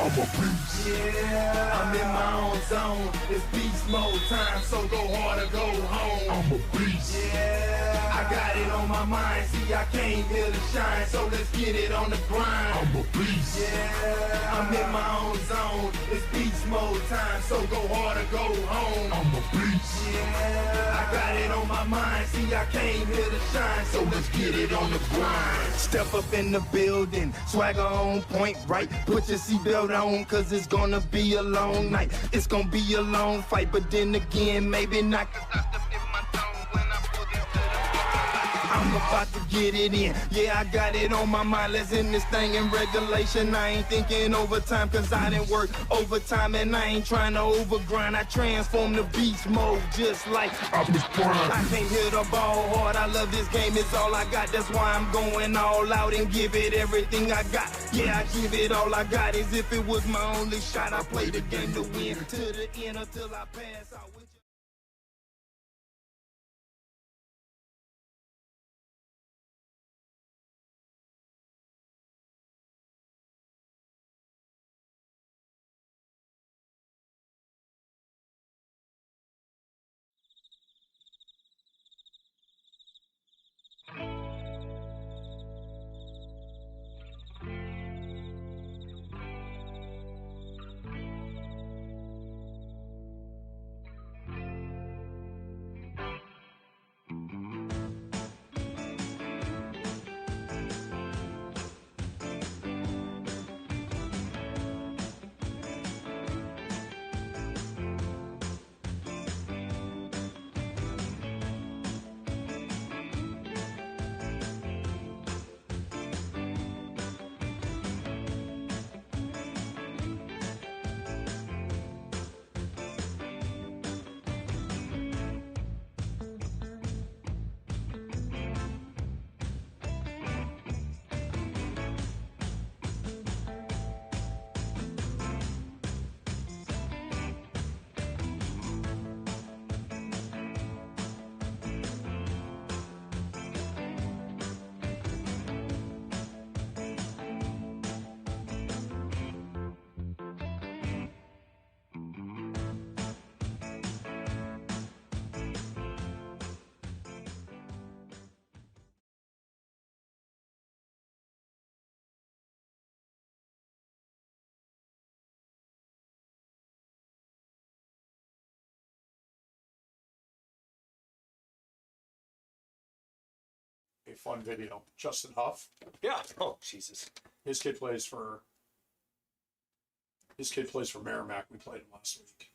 I'm a beast. Yeah, I'm in my own zone. It's beast mode time, so go hard or go home. I'm a beast. Yeah, I got it on my mind. See, I came here to shine, so let's get it on the grind. I'm a beast. Yeah, I'm in my own zone. It's beast mode time, so go hard or go home. I'm a beast. Yeah, I got it on my mind. See, I came here to shine, so let's get it on the grind. Step up in the building, swagger on point, right? Put your seatbelt on, cause it's gonna be a long night. It's gonna be a long fight, but then again, maybe not, cause I step in my zone when I put it to the I'm about to get it in. Yeah, I got it on my mind. Let's end this thing in regulation. I ain't thinking overtime, cause I didn't work overtime, and I ain't trying to overgrind. I transform the beast mode just like Optimus Prime. I can't hit the ball hard. I love this game, it's all I got. That's why I'm going all out and give it everything I got. Yeah, I give it all I got. As if it was my only shot. I play the game to win to the end until I pass out with you. A fun video. Justin Huff. Yeah. Oh, Jesus. His kid plays for Merrimack. We played him last week.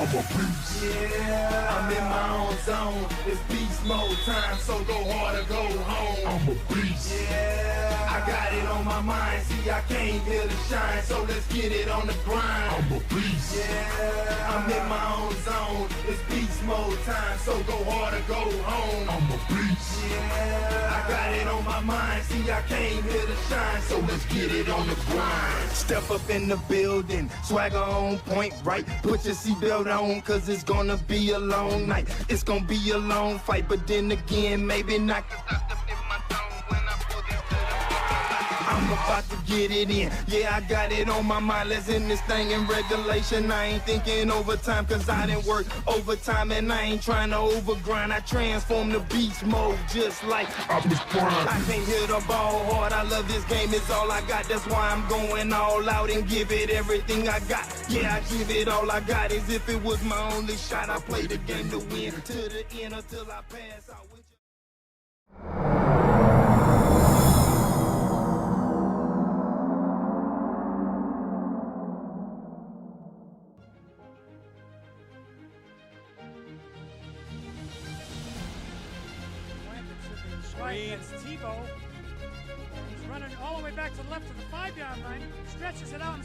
I'm a beast. Yeah, I'm in my own zone. It's beast mode time, so go hard or go home. I'm a beast. Yeah, I got it on my mind. See, I came here to shine, so let's get it on the grind. I'm a beast. Yeah, I'm in my own zone. It's beast mode time, so go hard or go home. I'm a beast. Yeah, I got it on my mind. See, I came here to shine, so let's get it on the grind. Step up in the building, swagger on point, right? Put your seatbelt on, cause it's gonna be a long night. It's gonna be a long fight, but then again, maybe not. I'm about to get it in. Yeah, I got it on my mind. Let's end this thing in regulation. I ain't thinking overtime, cause I didn't work overtime, and I ain't trying to overgrind. I transform the beast mode just like Optimus Prime. I can't hit the ball hard. I love this game, it's all I got. That's why I'm going all out and give it everything I got. Yeah, I give it all I got. As if it was my only shot. I play the game to win to the end until I pass out with you. It's Tebow. He's running all the way back to the left to the 5-yard line. Stretches it out.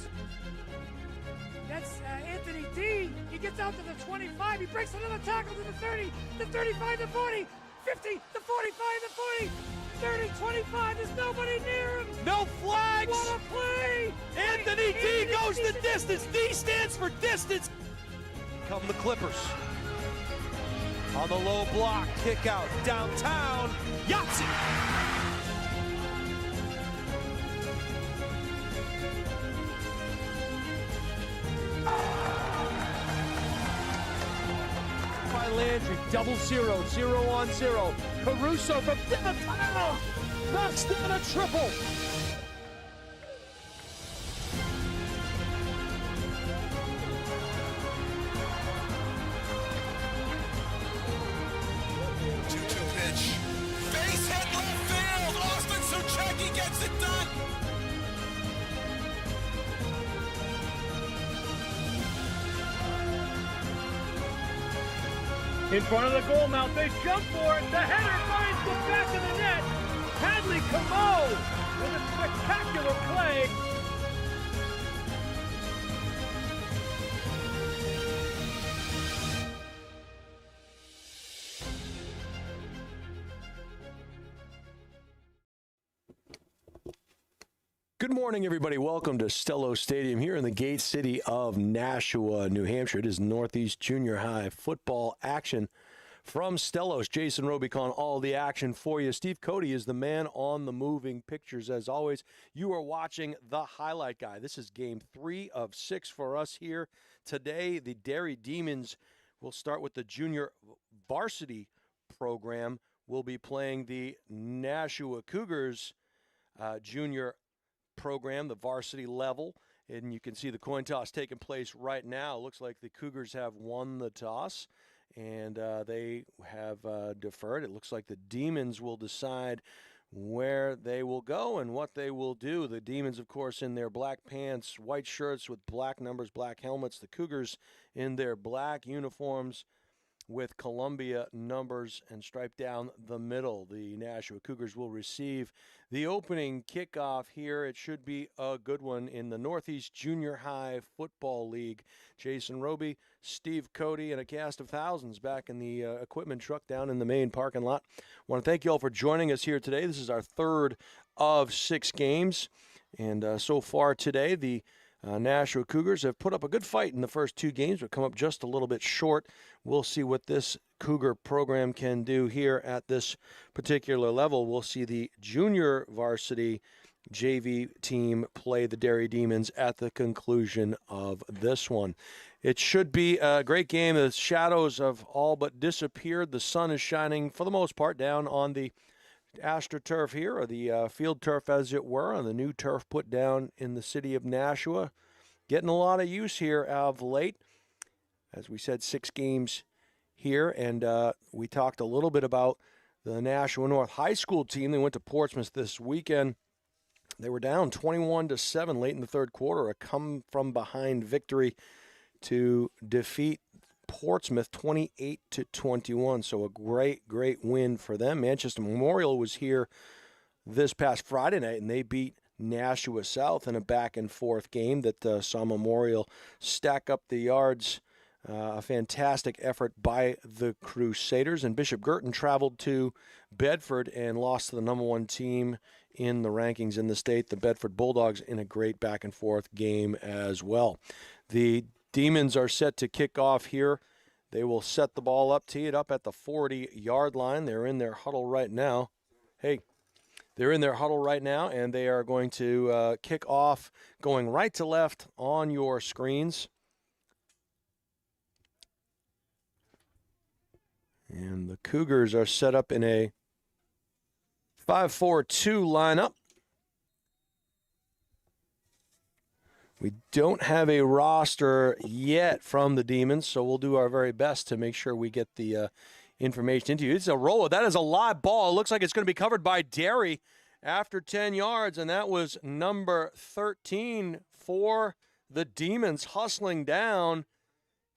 That's Anthony D. He gets out to the 25. He breaks another tackle to the 30, the 35, the 40, 50, the 45, the 40, 30, 25. There's nobody near him. No flags. What a play. Anthony D goes the distance. D stands for distance. Come the Clippers. On the low block, kick out, downtown, Yahtzee! By Landry, double zero, 0-on-0. Caruso from downtown, knocks down a triple. In front of the goal mouth, they jump for it. The header finds the back of the net. Hadley Camo with a spectacular play. Good morning, everybody. Welcome to Stello Stadium here in the Gate City of Nashua, New Hampshire. It is Northeast Junior High football action from Stellos. Jason Robicon, all the action for you. Steve Cody is the man on the moving pictures. As always, you are watching the highlight guy. This is game 3 of 6 for us here today. The Derry Demons will start with the junior varsity program. We'll be playing the Nashua Cougars junior program, the varsity level, and you can see the coin toss taking place right now. It looks like the Cougars have won the toss, and they have deferred. It looks like the Demons will decide where they will go and what they will do. The Demons, of course, in their black pants, white shirts with black numbers, black helmets. The Cougars in their black uniforms with Columbia numbers and striped down the middle. The Nashua Cougars will receive the opening kickoff here. It should be a good one in the Northeast Junior High Football League. Jason Roby, Steve Cody, and a cast of thousands back in the equipment truck down in the main parking lot. I want to thank you all for joining us here today. This is our third of 6 games. And so far today, the Nashua Cougars have put up a good fight in the first 2 games, but come up just a little bit short. We'll see what this Cougar program can do here at this particular level. We'll see the junior varsity JV team play the Derry Demons at the conclusion of this one. It should be a great game. The shadows have all but disappeared. The sun is shining, for the most part, down on the AstroTurf here, or the field turf as it were, on the new turf put down in the city of Nashua. Getting a lot of use here of late. As we said, 6 games here, and we talked a little bit about the Nashua North High School team. They went to Portsmouth this weekend. They were down 21-7 late in the third quarter, a come-from-behind victory to defeat Portsmouth 28-21. So a great win for them. Manchester Memorial was here this past Friday night, and they beat Nashua South in a back-and-forth game that saw Memorial stack up the yards. A fantastic effort by the Crusaders. And Bishop Girton traveled to Bedford and lost to the number 1 team in the rankings in the state, the Bedford Bulldogs, in a great back-and-forth game as well. The Demons are set to kick off here. They will set the ball up, tee it up at the 40-yard line. They're in their huddle right now. They're in their huddle right now, and they are going to kick off going right to left on your screens. And the Cougars are set up in a 5-4-2 lineup. We don't have a roster yet from the Demons, so we'll do our very best to make sure we get the information into you. It's a roll. That is a live ball. It looks like it's going to be covered by Derry after 10 yards, and that was number 13 for the Demons, hustling down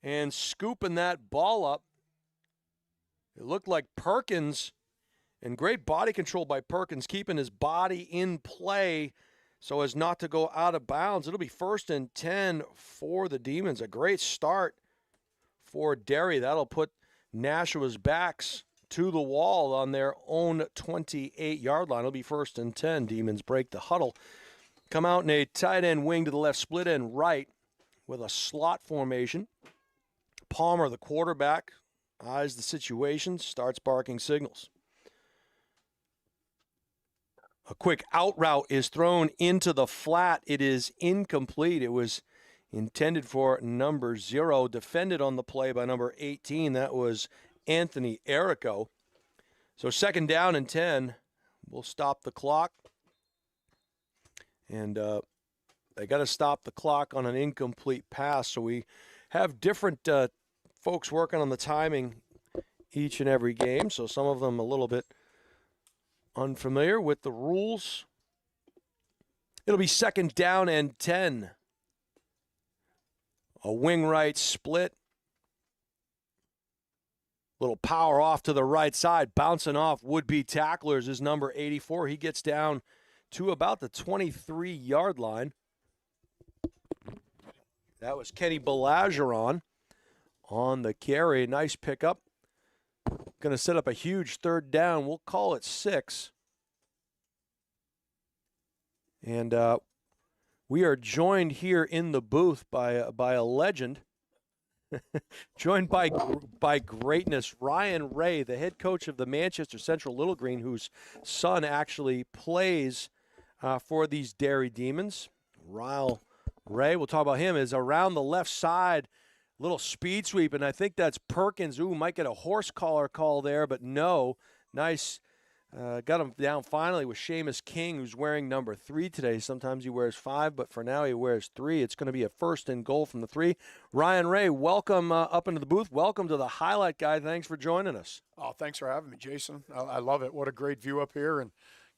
and scooping that ball up. It looked like Perkins, and great body control by Perkins, keeping his body in play so as not to go out of bounds. It'll be 1st and 10 for the Demons. A great start for Derry. That'll put Nashua's backs to the wall on their own 28-yard line. It'll be 1st and 10. Demons break the huddle. Come out in a tight end wing to the left, split end right with a slot formation. Palmer, the quarterback, eyes the situation, starts barking signals. A quick out route is thrown into the flat. It is incomplete. It was intended for number 0, defended on the play by number 18. That was Anthony Errico. So 2nd down and 10. We'll stop the clock. And they got to stop the clock on an incomplete pass. So we have different folks working on the timing each and every game, so some of them a little bit unfamiliar with the rules. It'll be 2nd down and 10. A wing right split. Little power off to the right side. Bouncing off would-be tacklers is number 84. He gets down to about the 23-yard line. That was Kenny Belageron on the carry. Nice pickup. Going to set up a huge 3rd down. We'll call it 6. And we are joined here in the booth by a legend. Joined by greatness, Ryan Ray, the head coach of the Manchester Central Little Green, whose son actually plays for these Derry Demons. Ryle Ray, we'll talk about him, is around the left side. Little speed sweep, and I think that's Perkins. Ooh, might get a horse collar call there, but no. Nice. Got him down finally with Seamus King, who's wearing number 3 today. Sometimes he wears 5, but for now he wears 3. It's going to be a 1st and goal from the 3. Ryan Ray, welcome up into the booth. Welcome to the Highlight Guy. Thanks for joining us. Oh, thanks for having me, Jason. I love it. What a great view up here. And,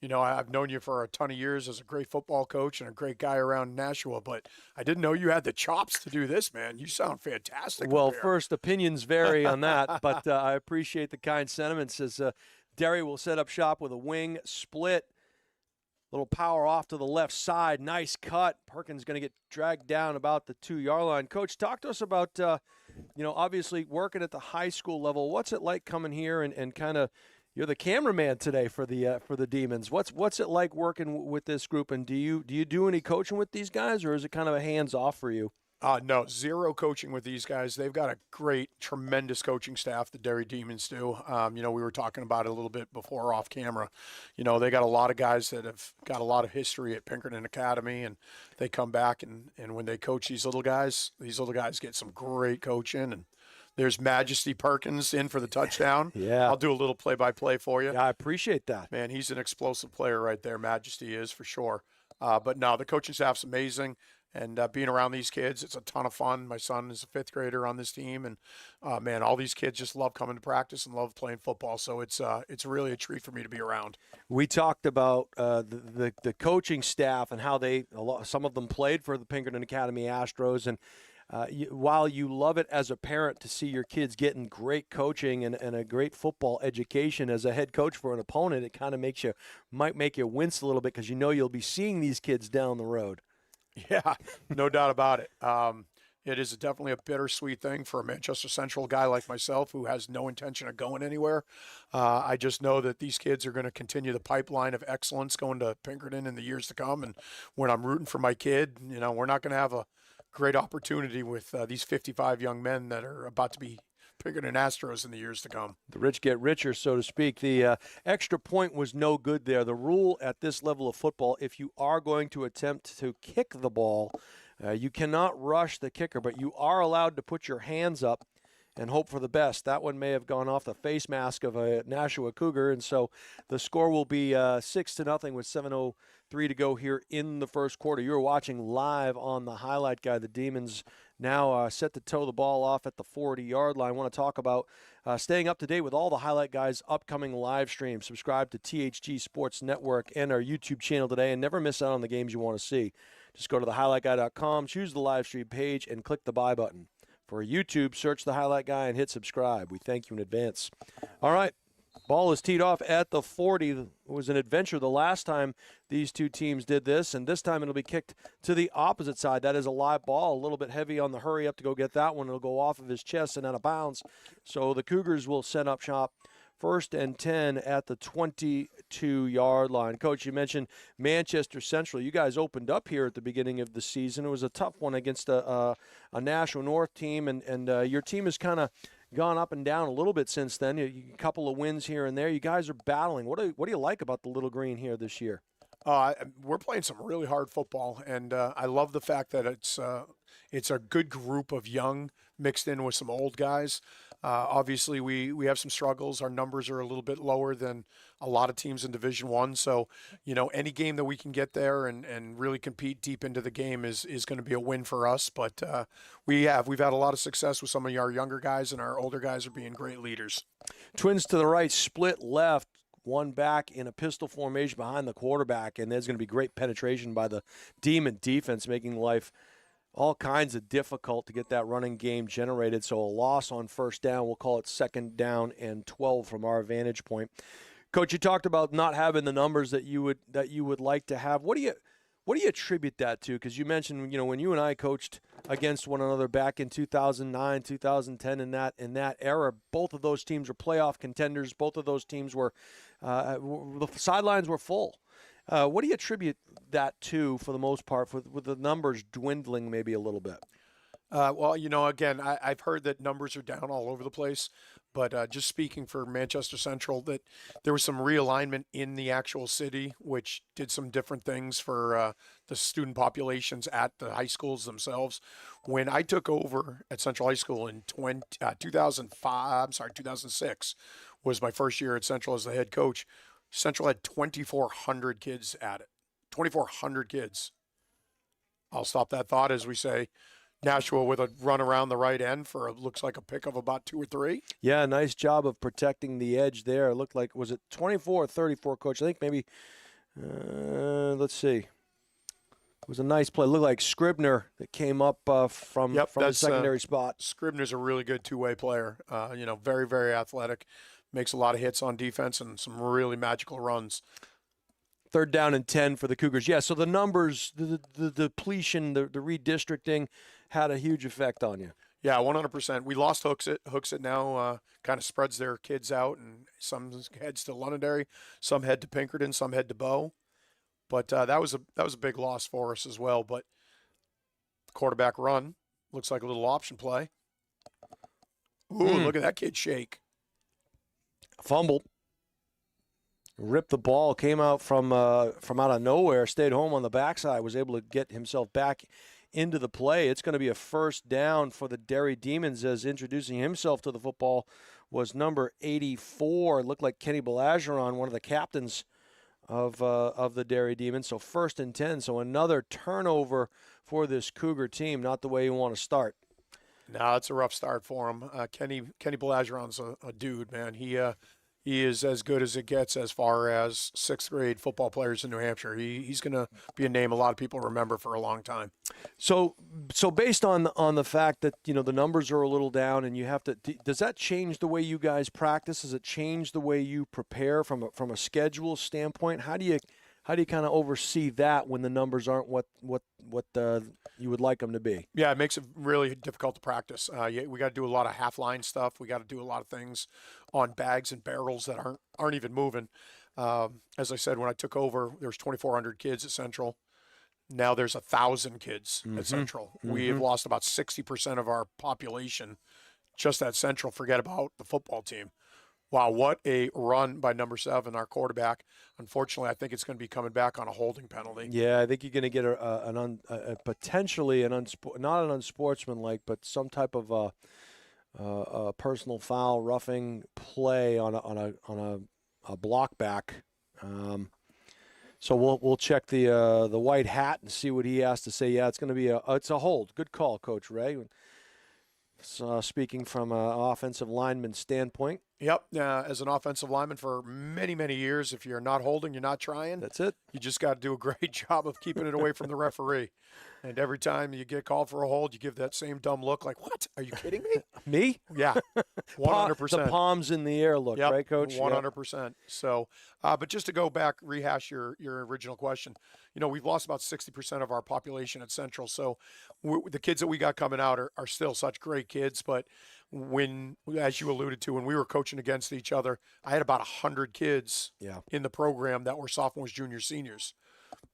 you know, I've known you for a ton of years as a great football coach and a great guy around Nashua, but I didn't know you had the chops to do this, man. You sound fantastic. Well, first, opinions vary on that, but I appreciate the kind sentiments. As Derry will set up shop with a wing split. Little power off to the left side. Nice cut. Perkins going to get dragged down about the 2-yard line. Coach, talk to us about, obviously working at the high school level. What's it like coming here and kind of, you're the cameraman today for the Demons. What's it like working with this group, and do you do any coaching with these guys, or is it kind of a hands off for you? No, zero coaching with these guys. They've got a great, tremendous coaching staff, the Derry Demons do. We were talking about it a little bit before off camera. They got a lot of guys that have got a lot of history at Pinkerton Academy, and they come back, and when they coach these little guys get some great coaching. And there's Majesty Perkins in for the touchdown. Yeah. I'll do a little play-by-play for you. Yeah, I appreciate that. Man, he's an explosive player right there. Majesty is for sure. But no, the coaching staff's amazing. And being around these kids, it's a ton of fun. My son is a 5th grader on this team, and man, all these kids just love coming to practice and love playing football. So it's really a treat for me to be around. We talked about the coaching staff and how some of them played for the Pinkerton Academy Astros, and while you love it as a parent to see your kids getting great coaching and a great football education as a head coach for an opponent, it kind of might make you wince a little bit because you know you'll be seeing these kids down the road. Yeah, no doubt about it. It is definitely a bittersweet thing for a Manchester Central guy like myself who has no intention of going anywhere. I just know that these kids are going to continue the pipeline of excellence going to Pinkerton in the years to come. And when I'm rooting for my kid, we're not going to have a great opportunity with these 55 young men that are about to be Pinkerton Astros in the years to come. The rich get richer, so to speak. The extra point was no good there. The rule at this level of football, if you are going to attempt to kick the ball, you cannot rush the kicker, but you are allowed to put your hands up and hope for the best. That one may have gone off the face mask of a Nashua Cougar, and so the score will be 6-0 with 7:03 to go here in the first quarter. You're watching live on the highlight guy. The Demons now set to toe the ball off at the 40-yard line. I want to talk about staying up to date with all the highlight guys' upcoming live streams. Subscribe to THG Sports Network and our YouTube channel today, and never miss out on the games you want to see. Just go to thehighlightguy.com, choose the live stream page, and click the buy button. For YouTube, search the Highlight Guy and hit subscribe. We thank you in advance. All right, ball is teed off at the 40. It was an adventure the last time these two teams did this, and this time it'll be kicked to the opposite side. That is a live ball, a little bit heavy on the hurry up to go get that one. It'll go off of his chest and out of bounds. So the Cougars will set up shop. 1st and 10 at the 22-yard line. Coach, you mentioned Manchester Central. You guys opened up here at the beginning of the season. It was a tough one against a Nashua North team, and your team has kind of gone up and down a little bit since then. A couple of wins here and there. You guys are battling. What do you like about the Little Green here this year? We're playing some really hard football, and I love the fact that it's a good group of young mixed in with some old guys. Obviously, we have some struggles. Our numbers are a little bit lower than a lot of teams in Division I. So, any game that we can get there and really compete deep into the game is going to be a win for us. But we've had a lot of success with some of our younger guys, and our older guys are being great leaders. Twins to the right, split left. One back in a pistol formation behind the quarterback, and there's going to be great penetration by the Demon defense, making life all kinds of difficult to get that running game generated. So a loss on first down, we'll call it 2nd down and 12 from our vantage point. Coach, you talked about not having the numbers that you would like to have. What do you attribute that to? Because you mentioned, when you and I coached against one another back in 2009, 2010, in that era, both of those teams were playoff contenders. Both of those teams were the sidelines were full. What do you attribute that to, for the most part, with the numbers dwindling maybe a little bit? Well, again, I've heard that numbers are down all over the place, but just speaking for Manchester Central, that there was some realignment in the actual city, which did some different things for the student populations at the high schools themselves. When I took over at Central High School in 2006 was my first year at Central as the head coach. Central had 2,400 kids at it. 2,400 kids. I'll stop that thought as we say Nashua with a run around the right end for looks like a pick of about 2 or 3. Yeah, nice job of protecting the edge there. It looked like, was it 24 or 34, Coach? I think maybe, let's see. It was a nice play. It looked like Scribner that came up from the secondary spot. Scribner's a really good two-way player. Very, very athletic. Makes a lot of hits on defense and some really magical runs. 3rd down and 10 for the Cougars. Yeah, so the numbers, the depletion, the redistricting had a huge effect on you. Yeah, 100%. We lost Hooksett. Hooksett now kind of spreads their kids out, and some heads to Londonderry, some head to Pinkerton, some head to Bow. But that was a big loss for us as well. But quarterback run looks like a little option play. Ooh, look at that kid shake. Fumbled. Ripped the ball, came out from out of nowhere, stayed home on the backside, was able to get himself back into the play. It's going to be a 1st down for the Derry Demons, as introducing himself to the football was number 84. It looked like Kenny Belageron, one of the captains of the Derry Demons. So 1st and 10. So another turnover for this Cougar team. Not the way you want to start. No, it's a rough start for him. Kenny Belageron's a dude, man. he is as good as it gets as far as sixth grade football players in New Hampshire. He's going to be a name a lot of people remember for a long time. So based on the fact that the numbers are a little down, and you have to, does that change the way you guys practice? Does it change the way you prepare from a schedule standpoint? How do you kind of oversee that when the numbers aren't what you would like them to be? Yeah, it makes it really difficult to practice. We got to do a lot of half line stuff. We got to do a lot of things on bags and barrels that aren't even moving. As I said, when I took over, there was 2,400 kids at Central. Now there's 1,000 kids at Central. We have lost about 60% of our population just at Central. Forget about the football team. Wow, what a run by number 7, our quarterback. Unfortunately, I think it's going to be coming back on a holding penalty. Yeah, I think you're going to get potentially not an unsportsmanlike, but some type of a personal foul, roughing play on a block back. So we'll check the white hat and see what he has to say. Yeah, it's going to be it's a hold. Good call, Coach Ray. Speaking from an offensive lineman standpoint. Yep. As an offensive lineman for many, many years, if you're not holding, you're not trying. That's it. You just got to do a great job of keeping it away from the referee. And every time you get called for a hold, you give that same dumb look like, what? Are you kidding me? Me? Yeah. 100%. The palms in the air look, right, Coach? 100%. Yep. So, but just to go back, rehash your original question, we've lost about 60% of our population at Central. So the kids that we got coming out are still such great kids. But when, as you alluded to, when we were coaching against each other, I had about 100 kids in the program that were sophomores, juniors, seniors.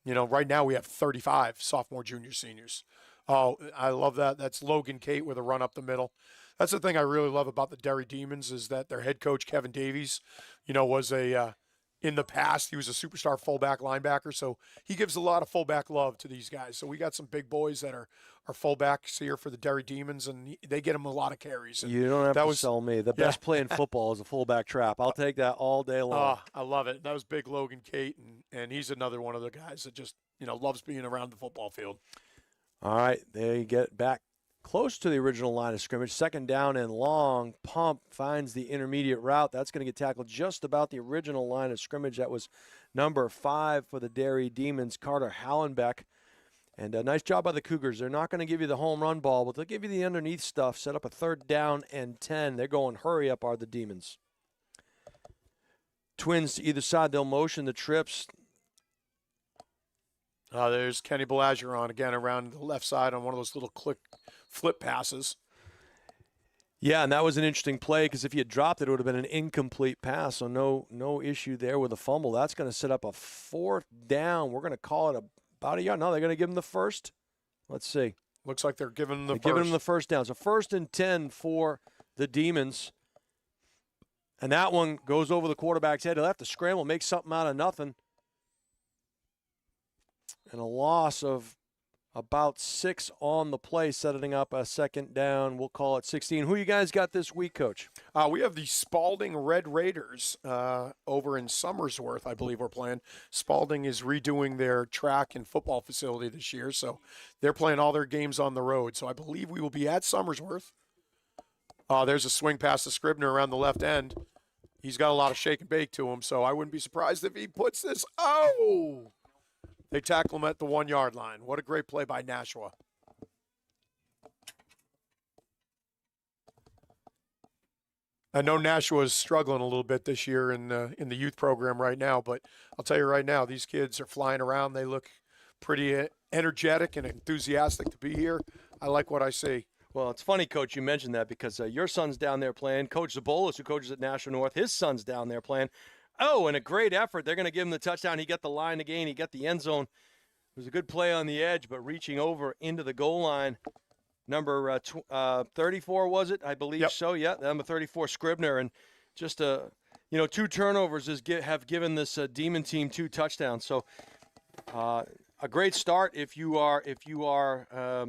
Right now we have 35 sophomore, junior, seniors. Oh, I love that. That's Logan Kate with a run up the middle. That's the thing I really love about the Derry Demons is that their head coach, Kevin Davies, was in the past, he was a superstar fullback linebacker. So he gives a lot of fullback love to these guys. So we got some big boys that are fullbacks here for the Derry Demons, and they get them a lot of carries. And you don't have to sell me. The best play in football is a fullback trap. I'll take that all day long. I love it. That was big Logan Kate, and he's another one of the guys that just, loves being around the football field. All right, there you get back close to the original line of scrimmage. Second down and long. Pump finds the intermediate route. That's going to get tackled just about the original line of scrimmage. That was number 5 for the Derry Demons, Carter Hallenbeck. And a nice job by the Cougars. They're not going to give you the home run ball, but they'll give you the underneath stuff. Set up a 3rd down and 10. They're going hurry up are the Demons. Twins to either side. They'll motion the trips. There's Kenny Belageron again around the left side on one of those little flip passes. Yeah, and that was an interesting play because if he had dropped it, it would have been an incomplete pass. So no issue there with a fumble. That's going to set up a 4th down. We're going to call it about a yard. No, they're going to give him the first. Let's see. Looks like they're giving him the first. Giving him the first down. So 1st and 10 for the Demons. And that one goes over the quarterback's head. He'll have to scramble, make something out of nothing. And a loss of about 6 on the play, setting up a 2nd down. We'll call it 16. Who you guys got this week, Coach? We have the Spalding Red Raiders over in Somersworth, I believe we're playing. Spalding is redoing their track and football facility this year, so they're playing all their games on the road. So I believe we will be at Somersworth. There's a swing pass to Scribner around the left end. He's got a lot of shake and bake to him, so I wouldn't be surprised if he puts this. Oh! They tackle him at the 1-yard line. What a great play by Nashua. I know Nashua is struggling a little bit this year in the youth program right now, but I'll tell you right now, these kids are flying around. They look pretty energetic and enthusiastic to be here. I like what I see. Well, it's funny, Coach, you mentioned that because your son's down there playing. Coach Zabolis, who coaches at Nashua North, his son's down there playing. Oh, and a great effort. They're going to give him the touchdown. He got the line again. He got the end zone. It was a good play on the edge, but reaching over into the goal line. Number 34, was it? I believe so. Yeah, number 34, Scribner. And just, 2 turnovers have given this Demon team 2 touchdowns. So a great start if you are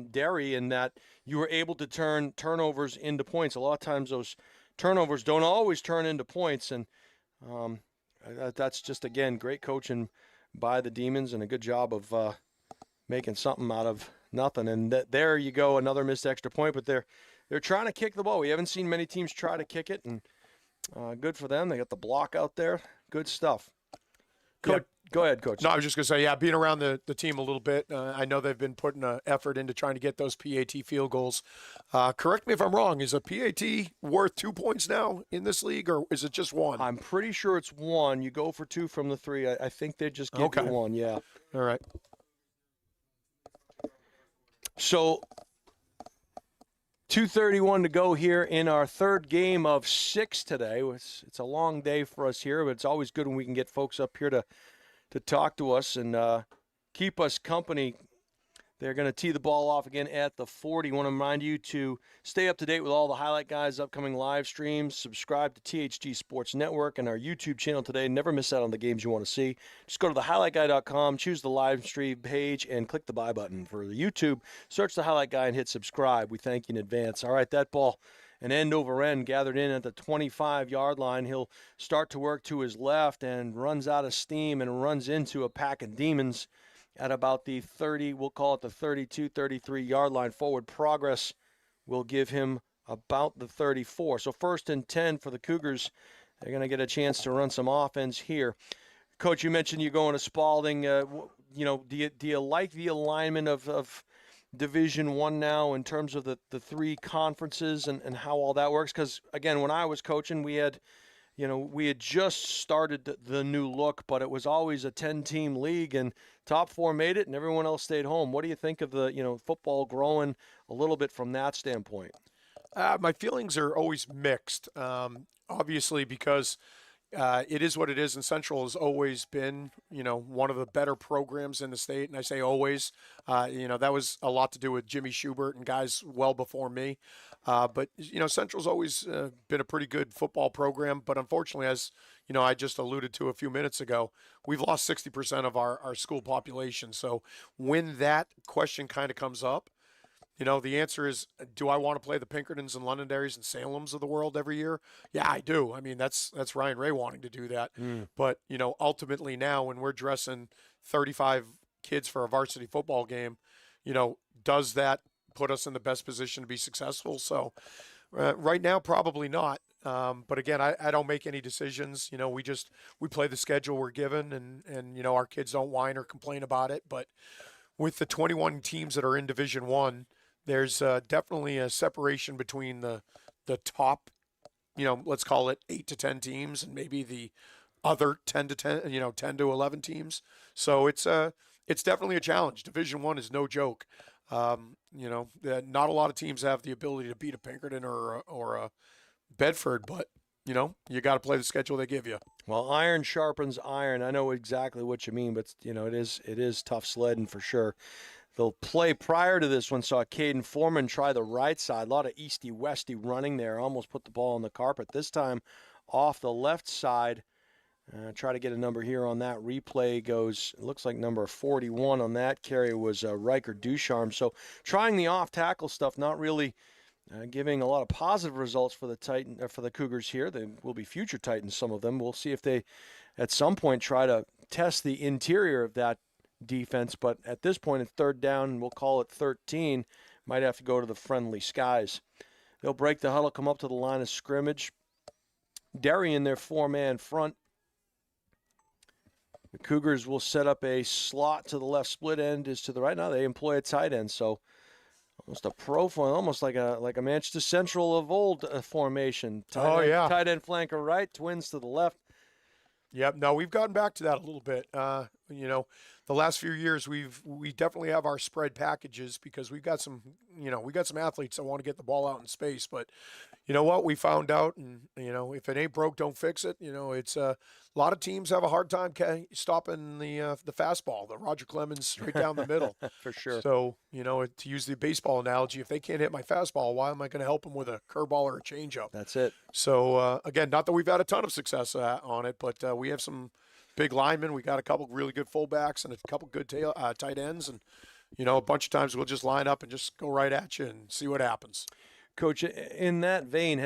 Derry in that you were able to turn turnovers into points. A lot of times those turnovers don't always turn into points. And that's just, again, great coaching by the Demons and a good job of making something out of nothing. And there you go, another missed extra point. But they're trying to kick the ball. We haven't seen many teams try to kick it, and Good for them. They got the block out there. Good stuff. Coach, Go ahead, Coach. No, I was just going to say, being around the team a little bit, I know they've been putting an effort into trying to get those PAT field goals. Correct me if I'm wrong. Is a PAT worth 2 points now in this league, or is it just one? I'm pretty sure it's one. You go for two from the three. I think they just give you one, yeah. All right. So 2:31 to go here in our third game of 6 today. It's a long day for us here, but it's always good when we can get folks up here to talk to us and keep us company. They're going to tee the ball off again at the 40. I want to remind you to stay up to date with all the Highlight Guys' upcoming live streams. Subscribe to THG Sports Network and our YouTube channel today. Never miss out on the games you want to see. Just go to thehighlightguy.com, choose the live stream page, and click the buy button. For the YouTube, search the Highlight Guy and hit subscribe. We thank you in advance. All right, that ball, an end over end, gathered in at the 25-yard line. He'll start to work to his left and runs out of steam and runs into a pack of demons at about the 30, we'll call it the 32, 33-yard line. Forward progress will give him about the 34. So 1st and 10 for the Cougars. They're going to get a chance to run some offense here. Coach, you mentioned you're going to Spalding. Do you like the alignment of Division I now in terms of the three conferences and how all that works? Because, again, when I was coaching, we had just started the new look, but it was always a 10-team league, and top 4 made it, and everyone else stayed home. What do you think of the football growing a little bit from that standpoint? My feelings are always mixed, obviously, because it is what it is, and Central has always been, one of the better programs in the state, and I say always. That was a lot to do with Jimmy Schubert and guys well before me. But Central's always been a pretty good football program, but unfortunately, as I just alluded to a few minutes ago, we've lost 60% of our school population. So when that question kind of comes up, the answer is, do I want to play the Pinkertons and Londonderrys and Salems of the world every year? Yeah, I do. I mean, that's Ryan Ray wanting to do that. But, ultimately now when we're dressing 35 kids for a varsity football game, does that put us in the best position to be successful? So right now, probably not. But again, I don't make any decisions. We play the schedule we're given, and our kids don't whine or complain about it. But with the 21 teams that are in Division I, there's definitely a separation between the top, let's call it 8 to 10 teams, and maybe the other 10 to 11 teams. So it's definitely a challenge. Division I is no joke. Not a lot of teams have the ability to beat a Pinkerton or a Bedford, but you got to play the schedule they give you. Well, iron sharpens iron. I know exactly what you mean, but it is tough sledding for sure. The play prior to this one saw Caden Foreman try the right side. A lot of easty-westy running there. Almost put the ball on the carpet. This time off the left side. Try to get a number here on that. Replay goes, it looks like number 41 on that carry was Riker Ducharme. So trying the off-tackle stuff, not really giving a lot of positive results for the Cougars here. They will be future Titans, some of them. We'll see if they at some point try to test the interior of that defense, but at this point it's 3rd down, and we'll call it 13. Might have to go to the friendly skies. They'll break the huddle, come up to the line of scrimmage. Derry in their 4-man front. The Cougars will set up a slot to the left. Split end is to the right. Now they employ a tight end, so almost a profile, almost like a Manchester Central of old formation. Tight end flanker right, twins to the left. Yep. No, we've gotten back to that a little bit. The last few years we definitely have our spread packages because we've got some athletes that want to get the ball out in space. But you know what? We found out, and if it ain't broke, don't fix it. It's a lot of teams have a hard time stopping the fastball, the Roger Clemens straight down the middle. For sure. So to use the baseball analogy, if they can't hit my fastball, why am I going to help them with a curveball or a changeup? That's it. So again, not that we've had a ton of success on it, but we have some big linemen. We got a couple really good fullbacks and a couple good tight ends, and a bunch of times we'll just line up and just go right at you and see what happens. Coach, in that vein,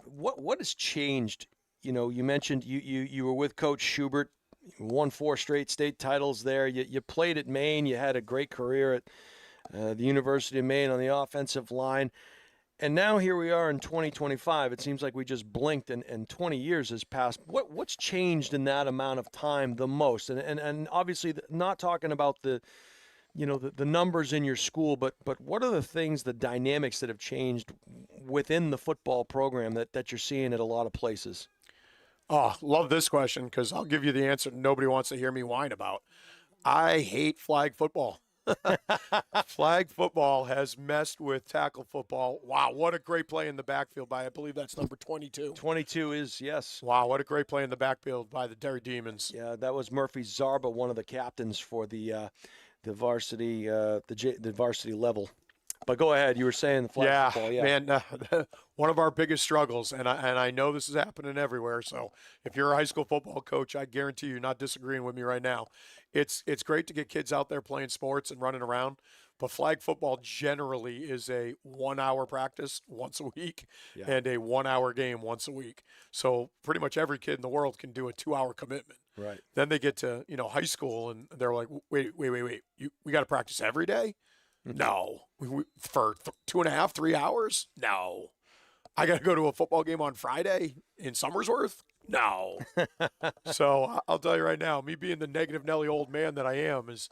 what has changed? You mentioned you were with Coach Schubert, won 4 straight state titles there. You played at Maine. You had a great career at the University of Maine on the offensive line. And now here we are in 2025. It seems like we just blinked and 20 years has passed. What's changed in that amount of time the most? And obviously not talking about the numbers in your school, but what are the things, the dynamics that have changed within the football program that you're seeing at a lot of places? Oh, love this question because I'll give you the answer nobody wants to hear me whine about. I hate flag football. Flag football has messed with tackle football. Wow, what a great play in the backfield by, I believe that's number 22. 22 is, yes. Wow, what a great play in the backfield by the Derry Demons. Yeah, that was Murphy Zarba, one of the captains for the varsity the varsity level. But go ahead, you were saying the flag football. Yeah, man, one of our biggest struggles, and I know this is happening everywhere. So if you're a high school football coach, I guarantee you're not disagreeing with me right now. It's great to get kids out there playing sports and running around, but flag football generally is a 1 hour practice once a week and a 1 hour game once a week. So pretty much every kid in the world can do a 2 hour commitment. Right. Then they get to high school and they're like, wait, we got to practice every day? No. For 2.5, 3 hours? No. I got to go to a football game on Friday in Somersworth? No. So I'll tell you right now, me being the negative Nelly old man that I am is,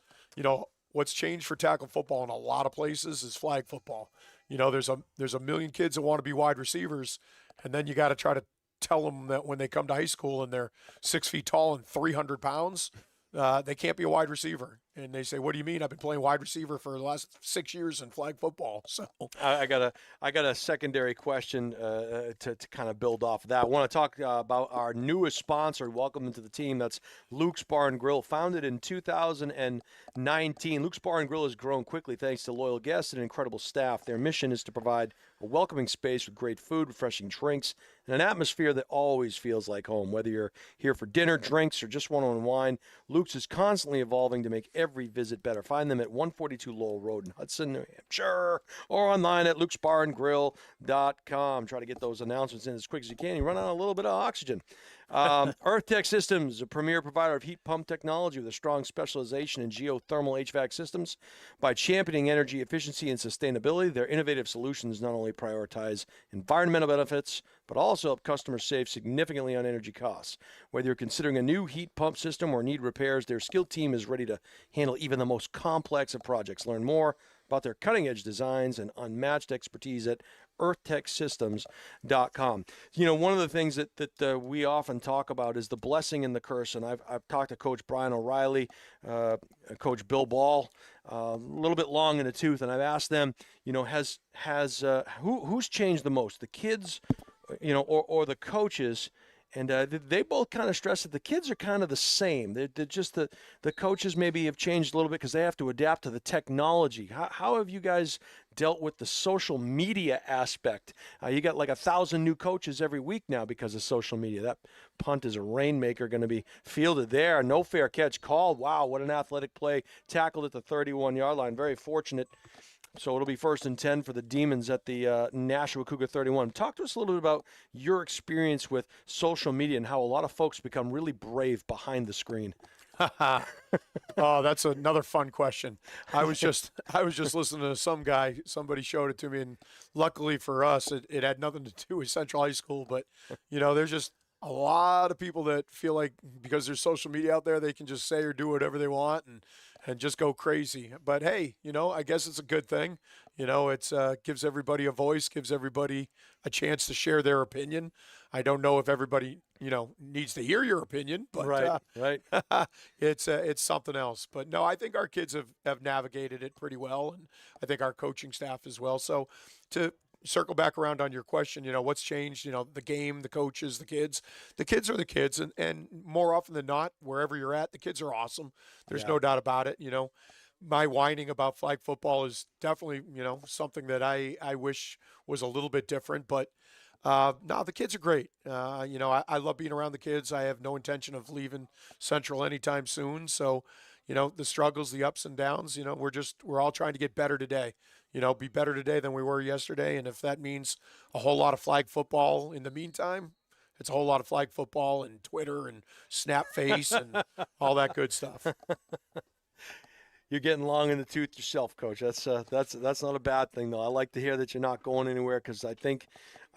what's changed for tackle football in a lot of places is flag football. There's a million kids that want to be wide receivers, and then you got to try to tell them that when they come to high school and they're 6 feet tall and 300 pounds, they can't be a wide receiver. And they say, what do you mean? I've been playing wide receiver for the last 6 years in flag football. So I got a secondary question to kind of build off of that. I want to talk about our newest sponsor. Welcome them to the team. That's Luke's Bar and Grill. Founded in 2019, Luke's Bar and Grill has grown quickly thanks to loyal guests and incredible staff. Their mission is to provide a welcoming space with great food, refreshing drinks, and an atmosphere that always feels like home. Whether you're here for dinner, drinks, or just want to unwind, Luke's is constantly evolving to make every visit better. Find them at 142 Lowell Road in Hudson, New Hampshire, or online at lukesbarandgrill.com. Try to get those announcements in as quick as you can. You run out a little bit of oxygen. Earth Tech Systems, a premier provider of heat pump technology with a strong specialization in geothermal HVAC systems. By championing energy efficiency and sustainability, their innovative solutions not only prioritize environmental benefits, but also help customers save significantly on energy costs. Whether you're considering a new heat pump system or need repairs, their skilled team is ready to handle even the most complex of projects. Learn more about their cutting-edge designs and unmatched expertise at earthtechsystems.com. One of the things that we often talk about is the blessing and the curse. And I've talked to Coach Brian O'Reilly, Coach Bill Ball, a little bit long in the tooth, and I've asked them, who's changed the most, the kids, or the coaches? And they both kind of stress that the kids are kind of the same. They're just the coaches maybe have changed a little bit because they have to adapt to the technology. How have you guys dealt with the social media aspect? You got like 1,000 new coaches every week now because of social media. That punt is a rainmaker going to be fielded there. No fair catch called. Wow, what an athletic play. Tackled at the 31-yard line. Very fortunate. So it'll be 1st and 10 for the Demons at the Nashua Cougar 31. Talk to us a little bit about your experience with social media and how a lot of folks become really brave behind the screen. Oh, that's another fun question. I was just listening to somebody showed it to me, and luckily for us, it had nothing to do with Central High School, but there's just a lot of people that feel like because there's social media out there, they can just say or do whatever they want and just go crazy. But hey, I guess it's a good thing. It's gives everybody a voice, gives everybody a chance to share their opinion. I don't know if everybody, needs to hear your opinion, but right. It's something else. But no, I think our kids have navigated it pretty well, and I think our coaching staff as well. So to circle back around on your question, what's changed, the game, the coaches, the kids are the kids. And more often than not, wherever you're at, the kids are awesome. There's no doubt about it. My whining about flag football is definitely, something that I wish was a little bit different, but no, the kids are great. I love being around the kids. I have no intention of leaving Central anytime soon. So, the struggles, the ups and downs, we're all trying to get better today. Be better today than we were yesterday. And if that means a whole lot of flag football in the meantime, it's a whole lot of flag football and Twitter and Snapface and all that good stuff. you're getting long in the tooth yourself, Coach. That's not a bad thing, though. I like to hear that you're not going anywhere because I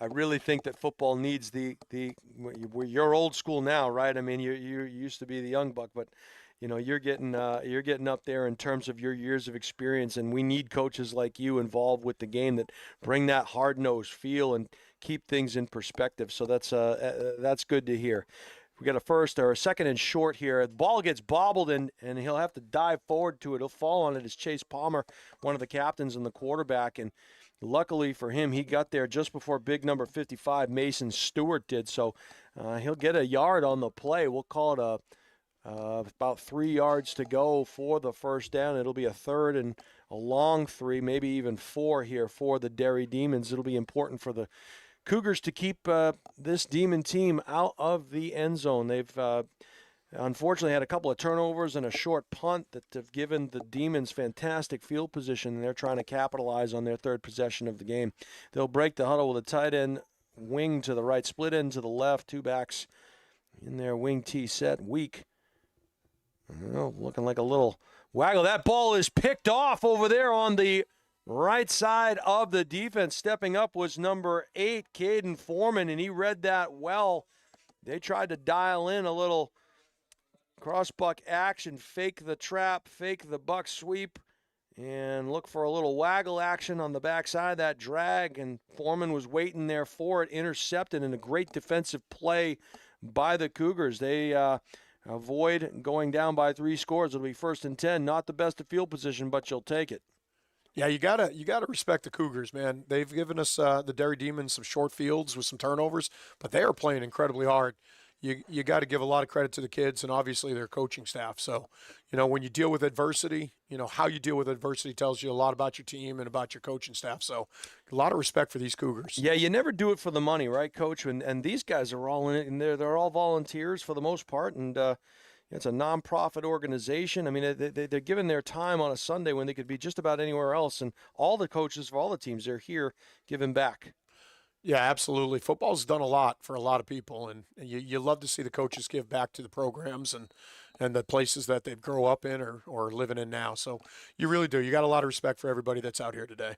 really think that football needs you're old school now, right? I mean, you used to be the young buck, but you're getting up there in terms of your years of experience, and we need coaches like you involved with the game that bring that hard-nosed feel and keep things in perspective. So that's good to hear. We got a second and short here. The ball gets bobbled, and he'll have to dive forward to it. He'll fall on it as Chase Palmer, one of the captains and the quarterback. And luckily for him, he got there just before big number 55, Mason Stewart, did. So he'll get a yard on the play. We'll call it about 3 yards to go for the first down. It'll be a third and a long 3, maybe even 4 here for the Derry Demons. It'll be important for the Cougars to keep this Demon team out of the end zone. They've unfortunately had a couple of turnovers and a short punt that have given the Demons fantastic field position, and they're trying to capitalize on their third possession of the game. They'll break the huddle with a tight end wing to the right, split end to the left, 2 backs in their wing T set, weak. Looking like a little waggle. That ball is picked off over there on the right side of the defense. Stepping up was number 8, Caden Foreman, and he read that well. They tried to dial in a little cross-buck action, fake the trap, fake the buck sweep, and look for a little waggle action on the backside of that drag, and Foreman was waiting there for it, intercepted, and a great defensive play by the Cougars. They avoid going down by 3 scores. It'll be 1st and 10. Not the best of field position, but you'll take it. Yeah, you gotta respect the Cougars, man. They've given us the Derry Demons some short fields with some turnovers, but they are playing incredibly hard. You got to give a lot of credit to the kids and obviously their coaching staff. So, when you deal with adversity, how you deal with adversity tells you a lot about your team and about your coaching staff. So, a lot of respect for these Cougars. Yeah, you never do it for the money, right, Coach? And these guys are all in it, and they're all volunteers for the most part, and it's a nonprofit organization. I mean, they're giving their time on a Sunday when they could be just about anywhere else, and all the coaches for all the teams, they're here giving back. Yeah, absolutely. Football's done a lot for a lot of people, and you love to see the coaches give back to the programs and the places that they grow up in or living in now. So you really do. You got a lot of respect for everybody that's out here today.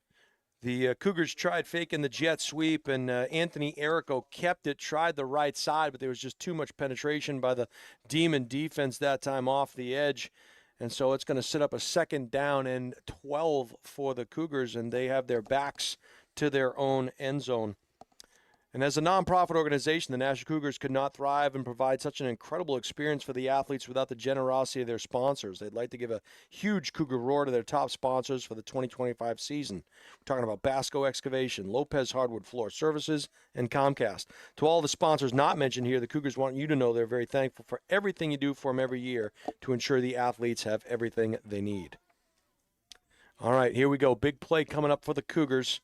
The Cougars tried faking the jet sweep, and Anthony Errico kept it, tried the right side, but there was just too much penetration by the Demon defense that time off the edge. And so it's going to set up a 2nd down and 12 for the Cougars, and they have their backs to their own end zone. And as a nonprofit organization, the Nashua Cougars could not thrive and provide such an incredible experience for the athletes without the generosity of their sponsors. They'd like to give a huge Cougar roar to their top sponsors for the 2025 season. We're talking about Basco Excavation, Lopez Hardwood Floor Services, and Comcast. To all the sponsors not mentioned here, the Cougars want you to know they're very thankful for everything you do for them every year to ensure the athletes have everything they need. All right, here we go. Big play coming up for the Cougars.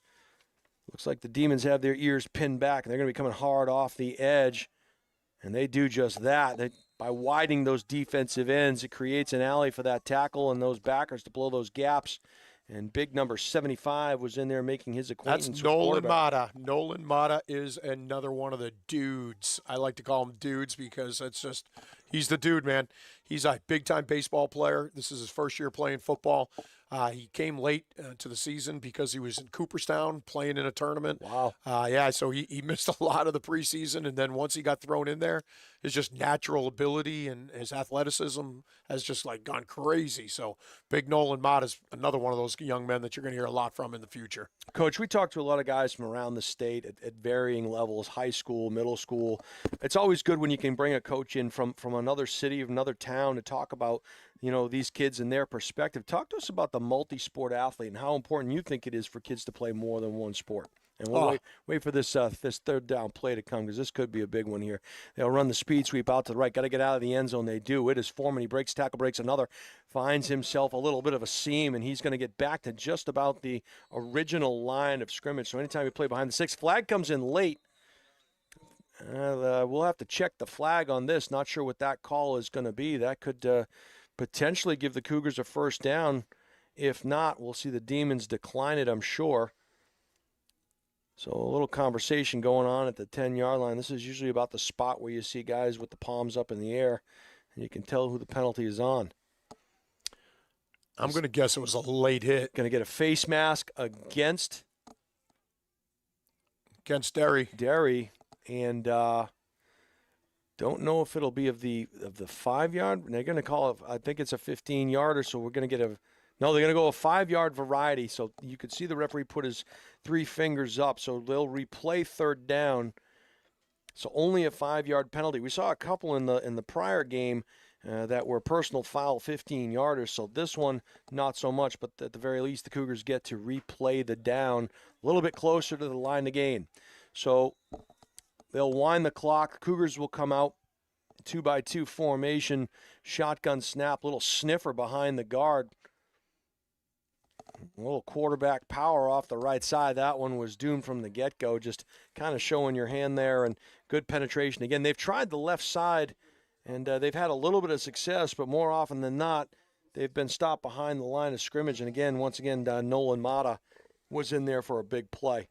Looks like the Demons have their ears pinned back, and they're going to be coming hard off the edge. And they do just that. By widening those defensive ends, it creates an alley for that tackle and those backers to blow those gaps. And big number 75 was in there making his acquaintance. That's Nolan Mata. Nolan Mata is another one of the dudes. I like to call him dudes because he's the dude, man. He's a big-time baseball player. This is his first year playing football. He came late to the season because he was in Cooperstown playing in a tournament. Wow. So he missed a lot of the preseason, and then once he got thrown in there, his just natural ability and his athleticism has just gone crazy. So big Nolan Mott is another one of those young men that you're going to hear a lot from in the future. Coach, we talked to a lot of guys from around the state at varying levels, high school, middle school. It's always good when you can bring a coach in from another city, another town to talk about these kids and their perspective. Talk to us about the multi-sport athlete and how important you think it is for kids to play more than one sport. And we'll wait for this 3rd down play to come because this could be a big one here. They'll run the speed sweep out to the right. Got to get out of the end zone. They do. It is Foreman. He breaks tackle, breaks another, finds himself a little bit of a seam, and he's going to get back to just about the original line of scrimmage. So anytime you play behind the 6, flag comes in late. We'll have to check the flag on this. Not sure what that call is going to be. That could potentially give the Cougars a 1st down. If not, we'll see the Demons decline it, I'm sure. So a little conversation going on at the 10-yard line. This is usually about the spot where you see guys with the palms up in the air, and you can tell who the penalty is on. I'm going to guess it was a late hit Going to get a face mask against Derry. And don't know if it'll be of the 5-yard. They're going to call it, I think it's a 15-yarder, so we're going to get no, they're going to go a 5-yard variety. So you could see the referee put his 3 fingers up, so they'll replay third down. So only a 5-yard penalty. We saw a couple in the prior game that were personal foul 15-yarders. So this one, not so much, but at the very least, the Cougars get to replay the down a little bit closer to the line of gain. So they'll wind the clock. The Cougars will come out 2-by-2 formation, shotgun snap, little sniffer behind the guard. A little quarterback power off the right side. That one was doomed from the get-go, just kind of showing your hand there, and good penetration. Again, they've tried the left side, and they've had a little bit of success, but more often than not, they've been stopped behind the line of scrimmage. And again, once again, Nolan Mata was in there for a big play.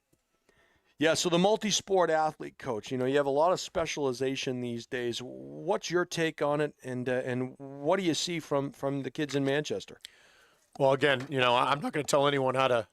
Yeah, so the multi-sport athlete coach, you have a lot of specialization these days. What's your take on it, and what do you see from the kids in Manchester? Well, again, I'm not going to tell anyone how to,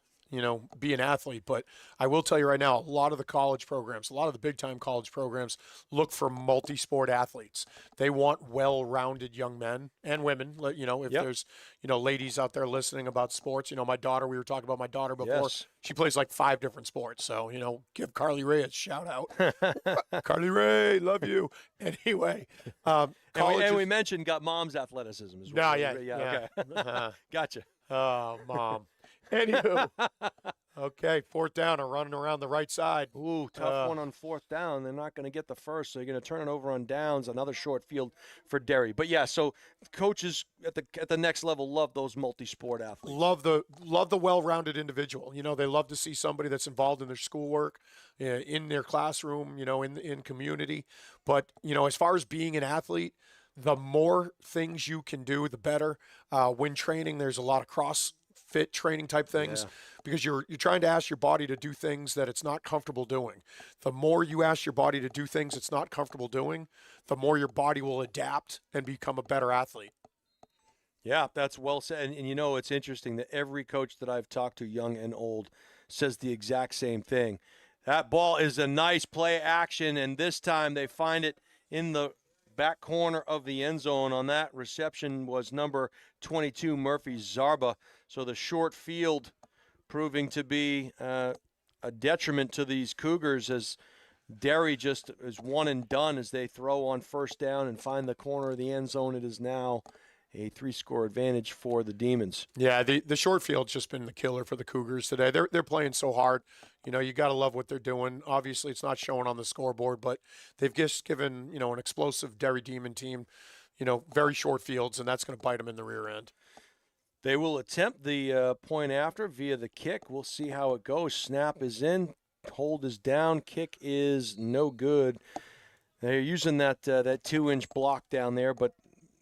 be an athlete, but I will tell you right now, a lot of the college programs, a lot of the big-time college programs look for multi-sport athletes. They want well-rounded young men and women. If there's, ladies out there listening about sports, my daughter, we were talking about my daughter before. Yes. She plays like 5 different sports. So, give Carly Ray a shout out. Carly Ray, love you. Anyway. And we mentioned got mom's athleticism as well. Yeah. Okay. Gotcha. Oh, Mom. Anywho, okay, 4th down, I'm running around the right side. Ooh, tough one on 4th down. They're not going to get the first, so you're going to turn it over on downs. Another short field for Derry. But yeah, so coaches at the next level love those multi-sport athletes. Love the well-rounded individual. They love to see somebody that's involved in their schoolwork, in their classroom, in community. But as far as being an athlete, the more things you can do, the better. When training, there's a lot of CrossFit training type things because you're trying to ask your body to do things that it's not comfortable doing. The more you ask your body to do things it's not comfortable doing, the more your body will adapt and become a better athlete. Yeah, that's well said. And it's interesting that every coach that I've talked to, young and old, says the exact same thing. That ball is a nice play action, and this time they find it in the back corner of the end zone. On that reception was number 22, Murphy Zarba. So the short field proving to be a detriment to these Cougars, as Derry just is one and done as they throw on 1st down and find the corner of the end zone. It is now a 3-score advantage for the Demons. Yeah, the short field's just been the killer for the Cougars today. They're playing so hard. You got to love what they're doing. Obviously, it's not showing on the scoreboard, but they've just given, an explosive Derry Demon team, very short fields, and that's going to bite them in the rear end. They will attempt the point after via the kick. We'll see how it goes. Snap is in. Hold is down. Kick is no good. They're using that 2-inch block down there, but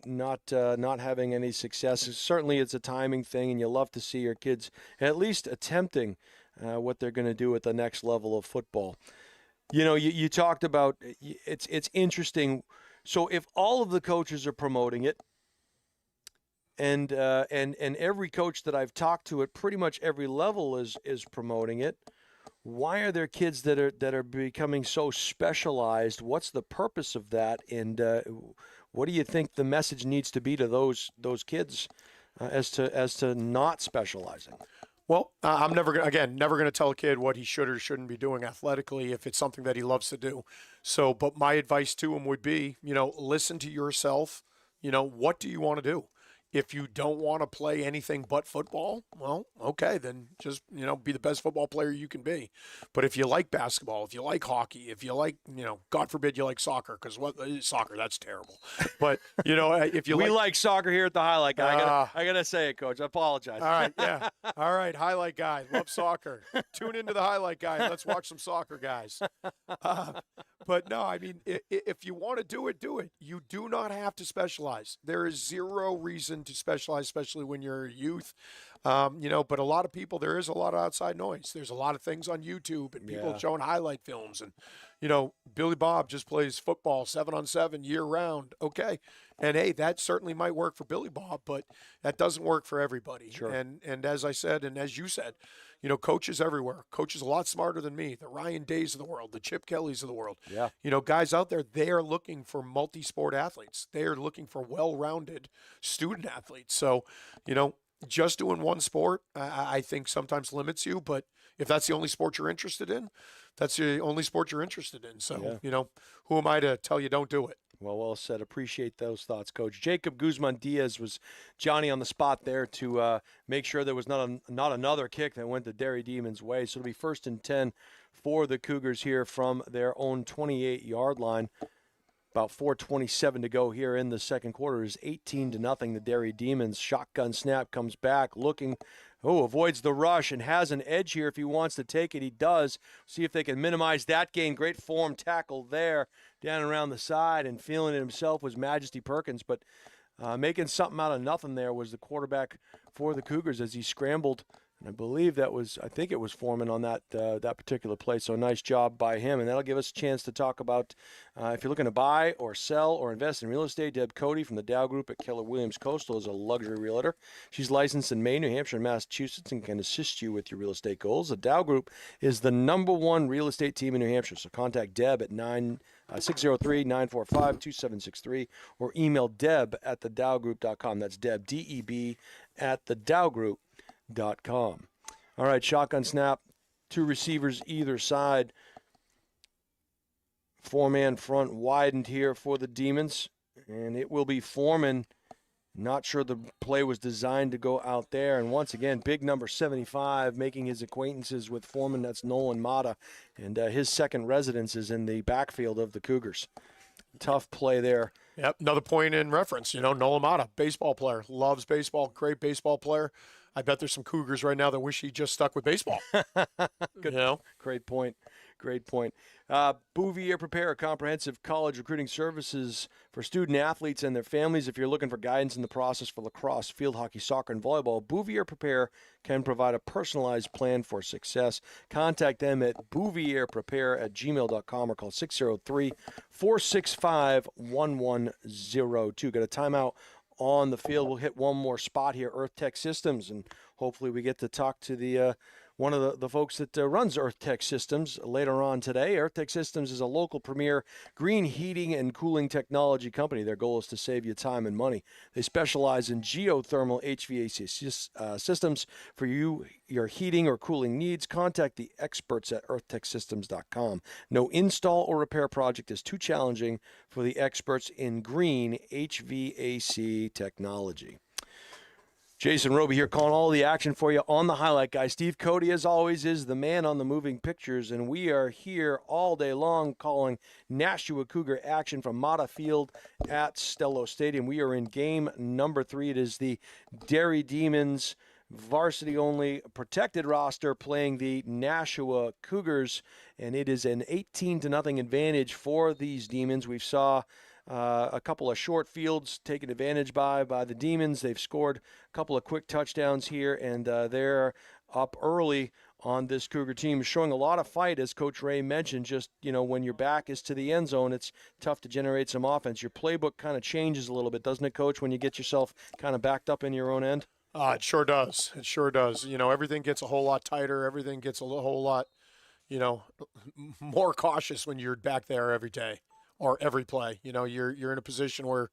not having any success. Certainly it's a timing thing, and you love to see your kids at least attempting what they're going to do at the next level of football. You talked about it's interesting. So if all of the coaches are promoting it, and every coach that I've talked to at pretty much every level is promoting it, why are there kids that are becoming so specialized? What's the purpose of that? And what do you think the message needs to be to those kids as to not specializing? Well, I'm never going to tell a kid what he should or shouldn't be doing athletically if it's something that he loves to do. So, but my advice to him would be, listen to yourself. What do you want to do? If you don't want to play anything but football, well, okay, then just, be the best football player you can be. But if you like basketball, if you like hockey, if you like, God forbid you like soccer, because soccer, that's terrible. But, if you we like soccer here at the Highlight Guy. I gotta say it, Coach. I apologize. All right, yeah. All right, Highlight Guy. Love soccer. Tune into the Highlight Guy. Let's watch some soccer, guys. But no, I mean, if you want to do it, do it. You do not have to specialize. There is zero reason to specialize, especially when you're a youth. But a lot of people, there is a lot of outside noise. There's a lot of things on YouTube and people showing highlight films. And, Billy Bob just plays football 7-on-7 year round. Okay. And hey, that certainly might work for Billy Bob, but that doesn't work for everybody. Sure. And as I said, and as you said, coaches everywhere. Coaches a lot smarter than me. The Ryan Days of the world, the Chip Kellys of the world. Yeah. Guys out there, they are looking for multi-sport athletes. They are looking for well-rounded student athletes. So, just doing one sport, I think sometimes limits you. But if that's the only sport you're interested in, that's the only sport you're interested in. So, who am I to tell you don't do it? Well said. Appreciate those thoughts, Coach. Jacob Guzman-Diaz was Johnny on the spot there to make sure there was not another kick that went the Derry Demons' way. So it'll be 1st and 10 for the Cougars here from their own 28-yard line. About 4:27 to go here in the second quarter. Is 18-0. The Derry Demons. Shotgun snap comes back, looking. Avoids the rush and has an edge here if he wants to take it. He does. See if they can minimize that gain. Great form tackle there down around the side, and feeling it himself was Majesty Perkins. But making something out of nothing there was the quarterback for the Cougars as he scrambled. And I believe I think it was Foreman on that particular play. So nice job by him. And that'll give us a chance to talk about if you're looking to buy or sell or invest in real estate. Deb Cody from the Dow Group at Keller Williams Coastal is a luxury realtor. She's licensed in Maine, New Hampshire, and Massachusetts and can assist you with your real estate goals. The Dow Group is the #1 real estate team in New Hampshire. So contact Deb at 603-945-2763 or email Deb at thedowgroup.com. That's Deb, D-E-B, at thedowgroup.com. All right, shotgun snap, 2 receivers either side. 4-man front widened here for the Demons, and it will be Foreman. Not sure the play was designed to go out there. And once again, big number 75 making his acquaintances with Foreman. That's Nolan Mata, and his second residence is in the backfield of the Cougars. Tough play there. Yep, another point in reference. Nolan Mata, baseball player, loves baseball, great baseball player. I bet there's some Cougars right now that wish he just stuck with baseball. Good. Great point. Bouvier Prepare, comprehensive college recruiting services for student athletes and their families. If you're looking for guidance in the process for lacrosse, field hockey, soccer, and volleyball, Bouvier Prepare can provide a personalized plan for success. Contact them at bouvierprepare@gmail.com or call 603-465-1102. Got a timeout on the field. We'll hit one more spot here, Earth Tech Systems, and hopefully we get to talk to the one of the folks that runs Earth Tech Systems later on today. Earth Tech Systems is a local premier green heating and cooling technology company. Their goal is to save you time and money. They specialize in geothermal HVAC systems for your heating or cooling needs. Contact the experts at earthtechsystems.com. No install or repair project is too challenging for the experts in green HVAC technology. Jason Roby here calling all the action for you on the highlight, guys. Steve Cody, as always, is the man on the moving pictures, and we are here all day long calling Nashua Cougar action from Mata Field at Stello Stadium. We are in game number 3. It is the Derry Demons varsity-only protected roster playing the Nashua Cougars, and it is an 18-0 advantage for these Demons. We saw a couple of short fields taken advantage by the Demons. They've scored a couple of quick touchdowns here, and they're up early on this Cougar team, showing a lot of fight, as Coach Ray mentioned. Just, when your back is to the end zone, it's tough to generate some offense. Your playbook kind of changes a little bit, doesn't it, Coach, when you get yourself kind of backed up in your own end? It sure does. It sure does. Everything gets a whole lot tighter. Everything gets a whole lot, more cautious when you're back there every day. Or every play. You're in a position where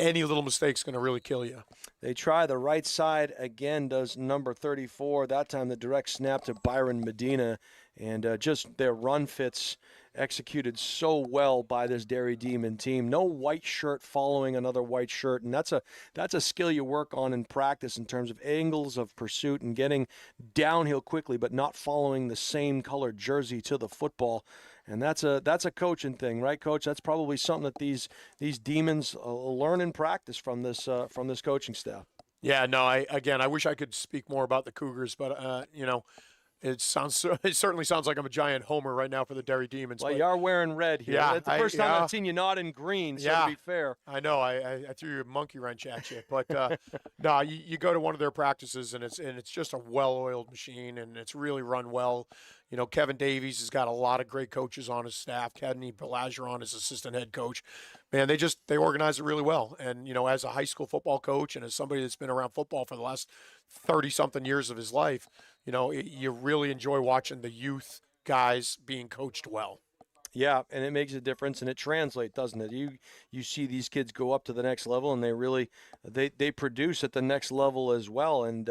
any little mistake's going to really kill you. They try the right side again, does number 34. That time the direct snap to Byron Medina. And just their run fits executed so well by this Derry Demon team. No white shirt following another white shirt. And that's a skill you work on in practice in terms of angles of pursuit and getting downhill quickly, but not following the same colored jersey to the football. And that's a coaching thing, right, Coach? That's probably something that these Demons learn in practice from this coaching staff. Yeah, no. I wish I could speak more about the Cougars, but It certainly sounds like I'm a giant homer right now for the Derry Demons. Well, but you are wearing red here. Yeah, That's the first time I've seen you not in green, so to be fair. I know. I threw a monkey wrench at you, but no, you go to one of their practices and it's just a well-oiled machine and it's really run well. You know, Kevin Davies has got a lot of great coaches on his staff. Kenny Belageron is assistant head coach. Man, they organize it really well. And, you know, as a high school football coach and as somebody that's been around football for the last 30-something years of his life, you know, you really enjoy watching the youth guys being coached well. Yeah, and it makes a difference, and it translates, doesn't it? You see these kids go up to the next level, and they really they produce at the next level as well. And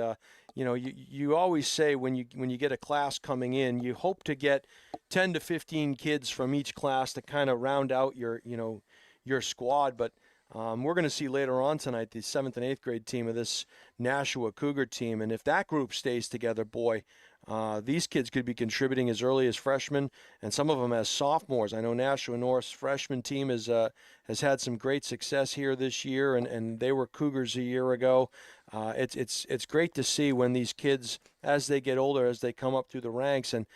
you know, you always say when you get a class coming in, you hope to get 10 to 15 kids from each class to kind of round out your squad. But we're going to see later on tonight the 7th and 8th grade team of this Nashua Cougar team, and if that group stays together, boy. These kids could be contributing as early as freshmen, and some of them as sophomores. I know Nashua North's freshman team has had some great success here this year, and they were Cougars a year ago. It's great to see when these kids, as they get older, as they come up through the ranks, and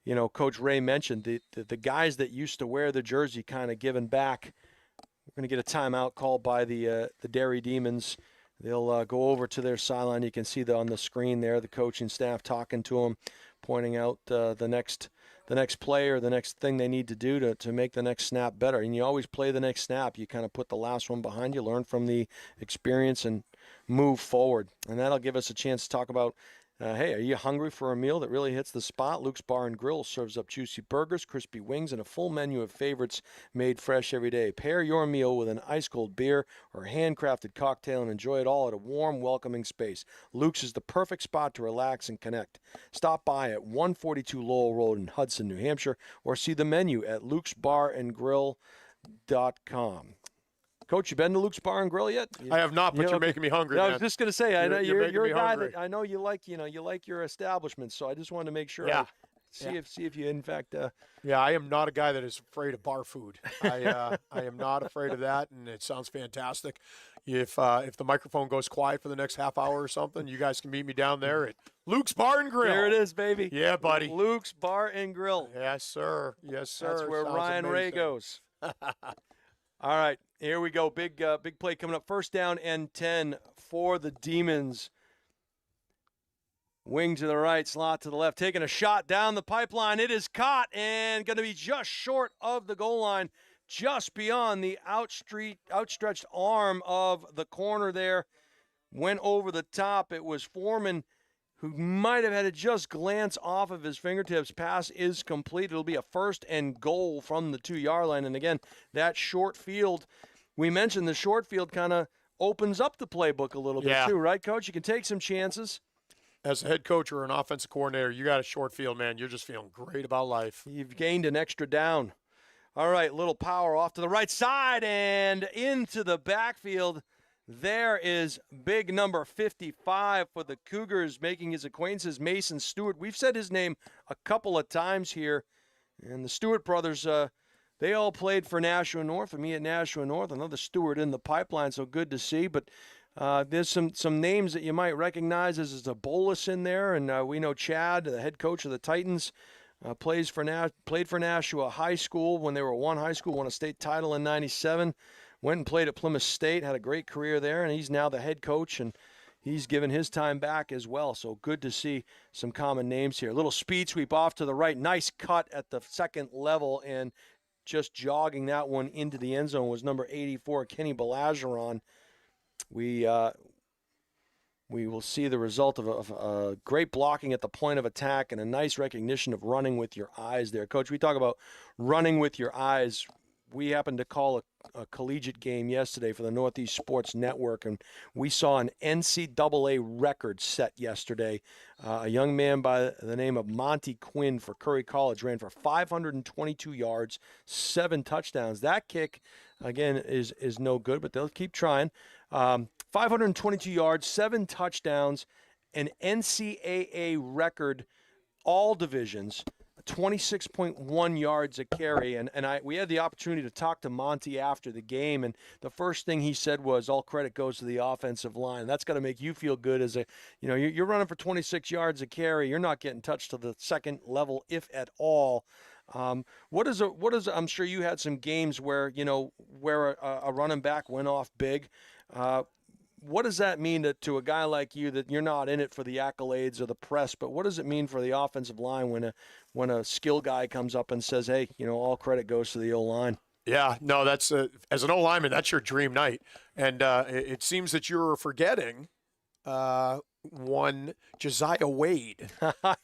you know, Coach Ray mentioned the guys that used to wear the jersey kind of giving back. We're going to get a timeout called by the Derry Demons. They'll go over to their sideline. You can see on the screen there the coaching staff talking to them, pointing out the next play or the next thing they need to do to make the next snap better. And you always play the next snap. You kind of put the last one behind you, learn from the experience, and move forward. And that'll give us a chance to talk about, hey, are you hungry for a meal that really hits the spot? Luke's Bar and Grill serves up juicy burgers, crispy wings, and a full menu of favorites made fresh every day. Pair your meal with an ice-cold beer or a handcrafted cocktail and enjoy it all at a warm, welcoming space. Luke's is the perfect spot to relax and connect. Stop by at 142 Lowell Road in Hudson, New Hampshire, or see the menu at lukesbarandgrill.com. Coach, you been to Luke's Bar and Grill yet? I have not, but you're making me hungry. I was just going to say, I know you're a guy hungry. that I know you like your establishment, so I just wanted to make sure. Yeah. See if you in fact. Yeah, I am not a guy that is afraid of bar food. I am not afraid of that, and it sounds fantastic. If the microphone goes quiet for the next half hour or something, you guys can meet me down there at Luke's Bar and Grill. There it is, baby. Yeah, buddy. Luke's Bar and Grill. Yes, sir. Yes, sir. That's where Sounds Ryan Ray amazing. goes. All right, here we go. Big play coming up. First down and 10 for the Demons. Wing to the right, slot to the left. Taking a shot down the pipeline. It is caught and going to be just short of the goal line, just beyond the outstretched arm of the corner there. Went over the top. It was Foreman who might have had to just glance off of his fingertips. Pass is complete. It'll be a 1st and goal from the 2-yard line. And again, that short field, we mentioned the short field kind of opens up the playbook a little bit too, right, Coach? You can take some chances. As a head coach or an offensive coordinator, you got a short field, man. You're just feeling great about life. You've gained an extra down. All right, little power off to the right side and into the backfield. There is big number 55 for the Cougars, making his acquaintances, Mason Stewart. We've said his name a couple of times here. And the Stewart brothers, they all played for Nashua North, and me at Nashua North. Another Stewart in the pipeline, so good to see. But there's some names that you might recognize. There's a Bolus in there, and we know Chad, the head coach of the Titans, played for Nashua High School when they were one high school, won a state title in '97. Went and played at Plymouth State, had a great career there, and he's now the head coach, and he's given his time back as well. So good to see some common names here. A little speed sweep off to the right. Nice cut at the second level, and just jogging that one into the end zone was number 84, Kenny Belageron. We will see the result of great blocking at the point of attack and a nice recognition of running with your eyes there. Coach, we talk about running with your eyes. We happened to call a collegiate game yesterday for the Northeast Sports Network, and we saw an NCAA record set yesterday. A young man by the name of Monty Quinn for Curry College ran for 522 yards, 7 touchdowns. That kick, again, is no good, but they'll keep trying. 522 yards, 7 touchdowns, an NCAA record, all divisions. 26.1 yards a carry. And we had the opportunity to talk to Monty after the game, and the first thing he said was all credit goes to the offensive line. That's got to make you feel good as you're running for 26 yards a carry. You're not getting touched to the second level, if at all. What is I'm sure you had some games where a running back went off big. What does that mean to a guy like you, that you're not in it for the accolades or the press, but what does it mean for the offensive line when a skill guy comes up and says, hey, all credit goes to the O-line? Yeah, no, that's as an O-lineman, that's your dream night. And it seems that you're forgetting one Josiah Wade.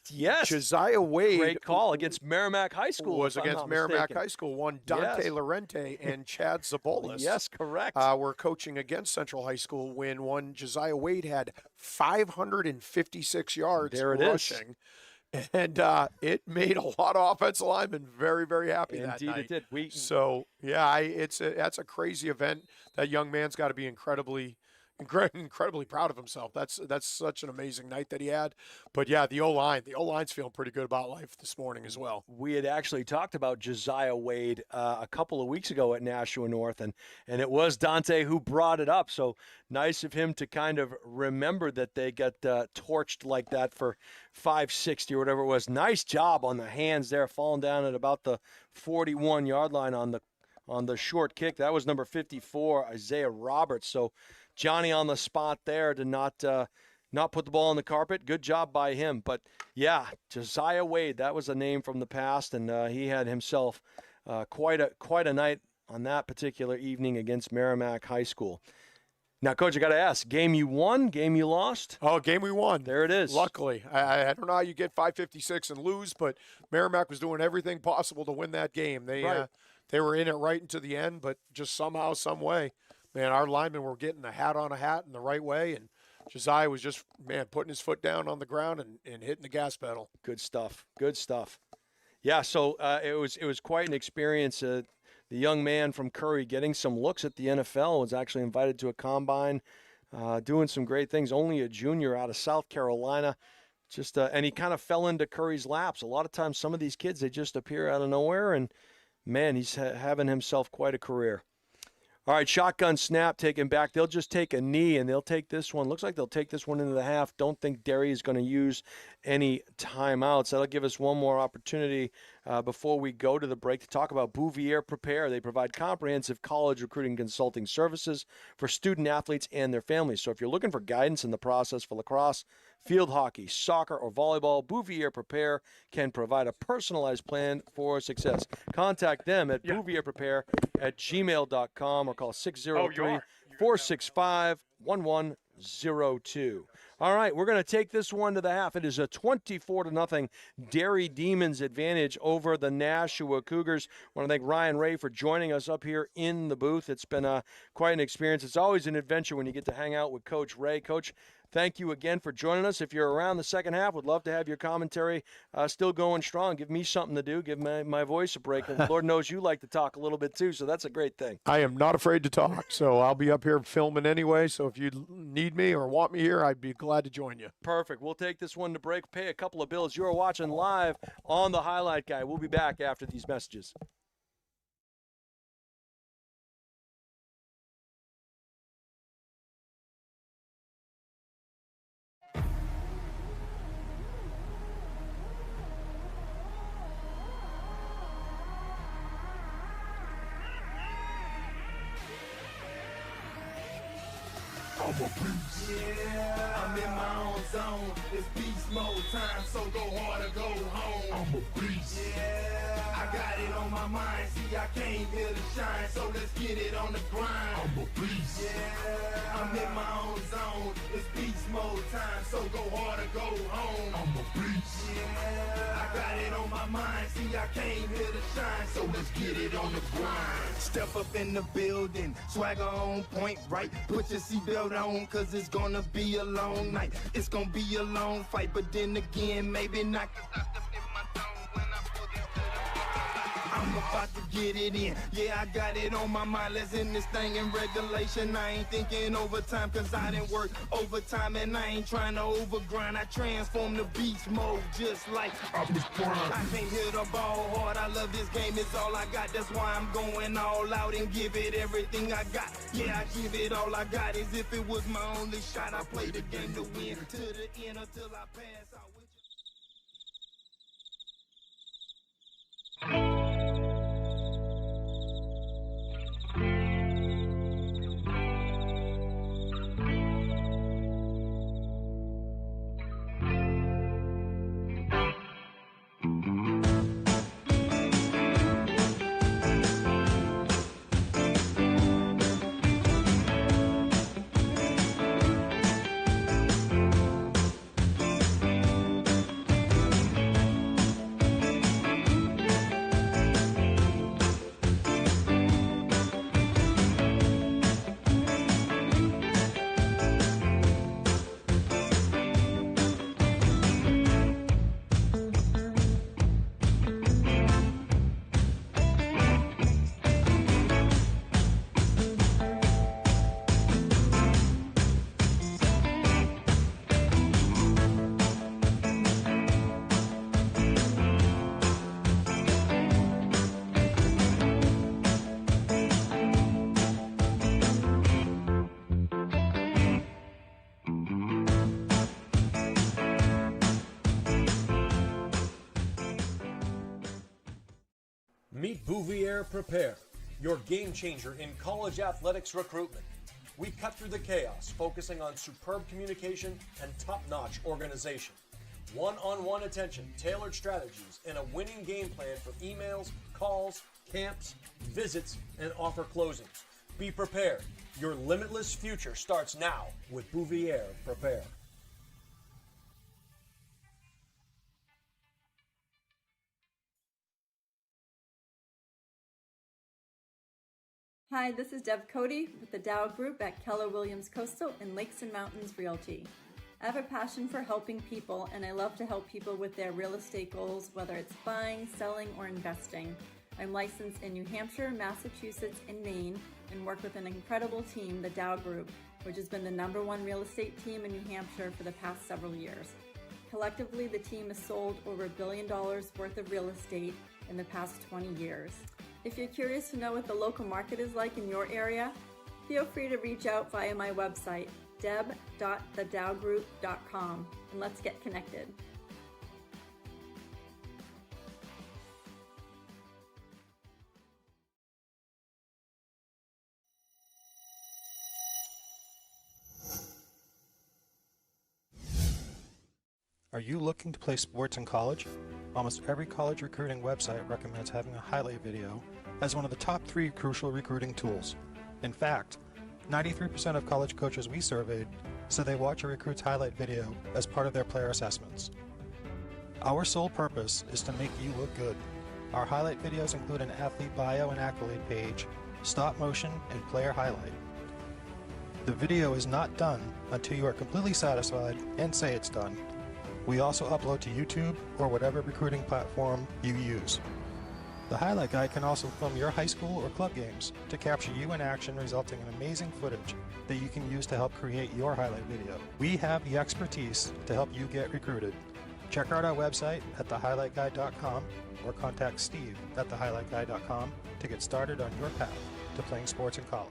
Yes. Josiah Wade. Great call against Merrimack High School. Was against Merrimack High School. One Dante Lorente and Chad Zabolis. Yes, correct. Were coaching against Central High School when one Josiah Wade had 556 yards rushing. And it made a lot of offensive linemen very, very happy that night. Indeed it did. So, yeah, that's a crazy event. That young man's got to be incredibly proud of himself. That's such an amazing night that he had. But yeah, the O-line's feeling pretty good about life this morning as well. We had actually talked about Josiah Wade a couple of weeks ago at Nashua North, and it was Dante who brought it up. So nice of him to kind of remember that they got torched like that for 560 or whatever it was. Nice job on the hands there, falling down at about the 41-yard line on the short kick. That was number 54, Isaiah Roberts. So Johnny on the spot there to not put the ball on the carpet. Good job by him. But, yeah, Josiah Wade, that was a name from the past, and he had himself quite a night on that particular evening against Merrimack High School. Now, Coach, I got to ask, game you won, game you lost? Oh, game we won. There it is. Luckily. I don't know how you get 556 and lose, but Merrimack was doing everything possible to win that game. They were in it right into the end, but just somehow, some way. Man, our linemen were getting the hat on a hat in the right way, and Josiah was just, putting his foot down on the ground and hitting the gas pedal. Good stuff. Good stuff. Yeah, so it was quite an experience. The young man from Curry getting some looks at the NFL, was actually invited to a combine, doing some great things. Only a junior out of South Carolina. And he kind of fell into Curry's laps. A lot of times some of these kids, they just appear out of nowhere, and, man, he's having himself quite a career. All right, shotgun snap taken back. They'll just take a knee, and they'll take this one. Looks like they'll take this one into the half. Don't think Derry is going to use any timeouts. That'll give us one more opportunity before we go to the break to talk about Bouvier Prepare. They provide comprehensive college recruiting consulting services for student athletes and their families. So if you're looking for guidance in the process for lacrosse, field hockey, soccer, or volleyball, Bouvier Prepare can provide a personalized plan for success. Contact them at bouvierprepare@gmail.com or call 603-465-1102. All right, we're going to take this one to the half. It is a 24-0 Derry Demons advantage over the Nashua Cougars. I want to thank Ryan Ray for joining us up here in the booth. It's been quite an experience. It's always an adventure when you get to hang out with Coach Ray. Coach, thank you again for joining us. If you're around the second half, would love to have your commentary still going strong. Give me something to do. Give my voice a break. And Lord knows you like to talk a little bit too, so that's a great thing. I am not afraid to talk, so I'll be up here filming anyway. So if you need me or want me here, I'd be glad to join you. Perfect. We'll take this one to break, pay a couple of bills. You're watching live on the Highlight Guy. We'll be back after these messages. I'm a beast. Yeah, I'm in my own zone. It's beast mode time, so go hard or go home. I'm a beast. Yeah, I got it on my mind. See, I came here to shine, so let's get it on the grind. I'm a beast. Yeah, I'm in my own zone. It's beast mode time, so go hard or go home. I'm a beast. Yeah, I got it on my mind. See, I came here to shine, so let's get it on the grind. Step up in the building, swagger on point, right? Put your seatbelt on, cause it's gonna be a long night. It's gonna be a long fight, but then again, maybe not. I'm I'm about to get it in. Yeah, I got it on my mind. Let's end this thing in regulation. I ain't thinking overtime, cause I didn't work overtime, and I ain't trying to overgrind. I transform the beast mode just like Optimus Prime. I can't hit the ball hard. I love this game, it's all I got. That's why I'm going all out and give it everything I got. Yeah, I give it all I got. As if it was my only shot. I play the game to win to the end until I pass out with you. Meet Bouvier Prepare, your game changer in college athletics recruitment. We cut through the chaos, focusing on superb communication and top-notch organization. One-on-one attention, tailored strategies, and a winning game plan for emails, calls, camps, visits, and offer closings. Be prepared. Your limitless future starts now with Bouvier Prepare. Hi, this is Deb Cody with the Dow Group at Keller Williams Coastal and Lakes and Mountains Realty. I have a passion for helping people, and I love to help people with their real estate goals, whether it's buying, selling, or investing. I'm licensed in New Hampshire, Massachusetts, and Maine, and work with an incredible team, the Dow Group, which has been the #1 real estate team in New Hampshire for the past several years. Collectively, the team has sold over $1 billion worth of real estate in the past 20 years. If you're curious to know what the local market is like in your area, feel free to reach out via my website, deb.thedowgroup.com, and let's get connected. Are you looking to play sports in college? Almost every college recruiting website recommends having a highlight video as one of the top 3 crucial recruiting tools. In fact, 93% of college coaches we surveyed said they watch a recruit's highlight video as part of their player assessments. Our sole purpose is to make you look good. Our highlight videos include an athlete bio and accolade page, stop motion, and player highlight. The video is not done until you are completely satisfied and say it's done. We also upload to YouTube or whatever recruiting platform you use. The highlight guy can also film your high school or club games to capture you in action, resulting in amazing footage that you can use to help create your highlight video. We have the expertise to help you get recruited. Check out our website at thehighlightguy.com or contact Steve at thehighlightguy.com to get started on your path to playing sports in college.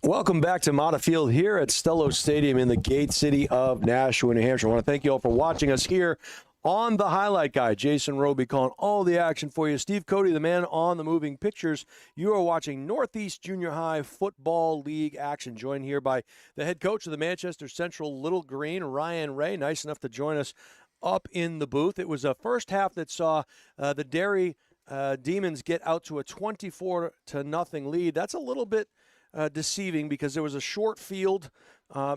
Welcome back to Mata Field here at Stello Stadium in the Gate City of Nashua, New Hampshire. I want to thank you all for watching us here on the Highlight Guy. Jason Roby calling all the action for you. Steve Cody, the man on the moving pictures. You are watching Northeast Junior High Football League action. Joined here by the head coach of the Manchester Central Little Green, Ryan Ray. Nice enough to join us up in the booth. It was a first half that saw the Derry Demons get out to a 24-0 lead. That's a little bit deceiving because there was a short field.